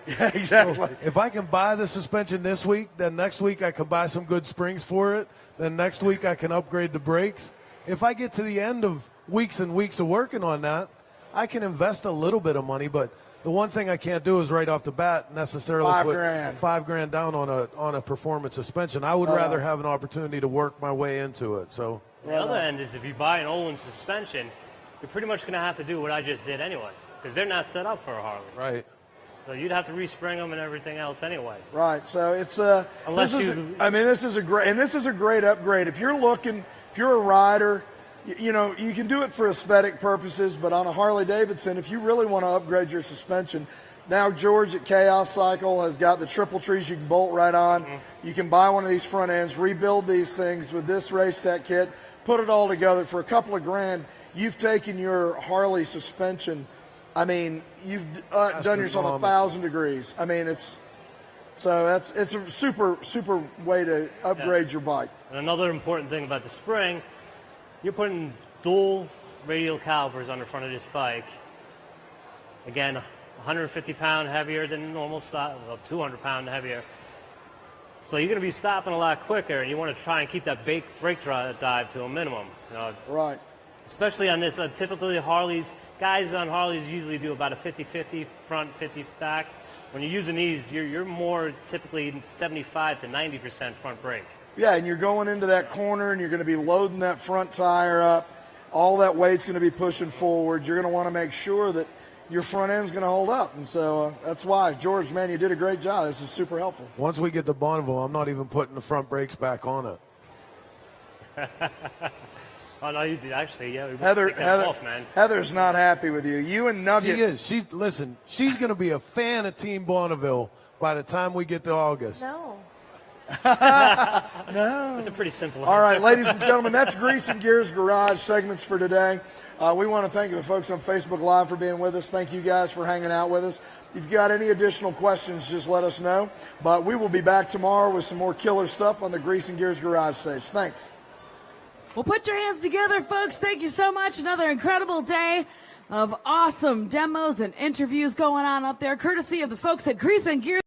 [SPEAKER 2] Yeah, exactly.
[SPEAKER 4] If I can buy the suspension this week, then next week I can buy some good springs for it. Then next week I can upgrade the brakes. If I get to the end of weeks and weeks of working on that, I can invest a little bit of money. But the one thing I can't do is right off the bat necessarily put $5,000 down on a performance suspension. I would rather have an opportunity to work my way into it. So
[SPEAKER 3] the other end is if you buy an Ohlins suspension, you're pretty much going to have to do what I just did anyway, because they're not set up for a Harley.
[SPEAKER 4] Right.
[SPEAKER 3] So you'd have to respring them and everything else anyway.
[SPEAKER 2] Right. So it's
[SPEAKER 3] this
[SPEAKER 2] is a great upgrade. If you're a rider, you know, you can do it for aesthetic purposes, but on a Harley Davidson, if you really want to upgrade your suspension, now George at Chaos Cycle has got the triple trees you can bolt right on. Mm-hmm. You can buy one of these front ends, rebuild these things with this Race Tech kit, put it all together for a couple of grand. You've taken your Harley suspension. I mean, you've done yourself 1,000 degrees. I mean, it's a super way to upgrade your bike.
[SPEAKER 3] And another important thing about the spring, you're putting dual radial calipers on the front of this bike. Again, 150 pound heavier than normal stop, 200 pound heavier. So you're going to be stopping a lot quicker, and you want to try and keep that brake dive to a minimum.
[SPEAKER 2] Right.
[SPEAKER 3] Especially on this, typically guys on Harleys usually do about a 50-50 front, 50 back. When you're using these, you're more typically 75 to 90% front brake.
[SPEAKER 2] Yeah, and you're going into that corner, and you're going to be loading that front tire up. All that weight's going to be pushing forward. You're going to want to make sure that your front end's going to hold up. And so that's why, George, man, you did a great job. This is super helpful.
[SPEAKER 4] Once we get to Bonneville, I'm not even putting the front brakes back on it.
[SPEAKER 3] Oh, no, you did actually. Yeah,
[SPEAKER 2] Heather's not happy with you. You and Nugget.
[SPEAKER 4] She is. Listen, she's going to be a fan of Team Bonneville by the time we get to August.
[SPEAKER 6] No.
[SPEAKER 2] No.
[SPEAKER 3] That's a pretty simple answer.
[SPEAKER 2] All right, ladies and gentlemen, that's Grease and Gears Garage segments for today. We want to thank the folks on Facebook Live for being with us. Thank you guys for hanging out with us. If you've got any additional questions, just let us know. But we will be back tomorrow with some more killer stuff on the Grease and Gears Garage stage. Thanks.
[SPEAKER 8] Well, put your hands together, folks. Thank you so much. Another incredible day of awesome demos and interviews going on up there, courtesy of the folks at Grease and Gears.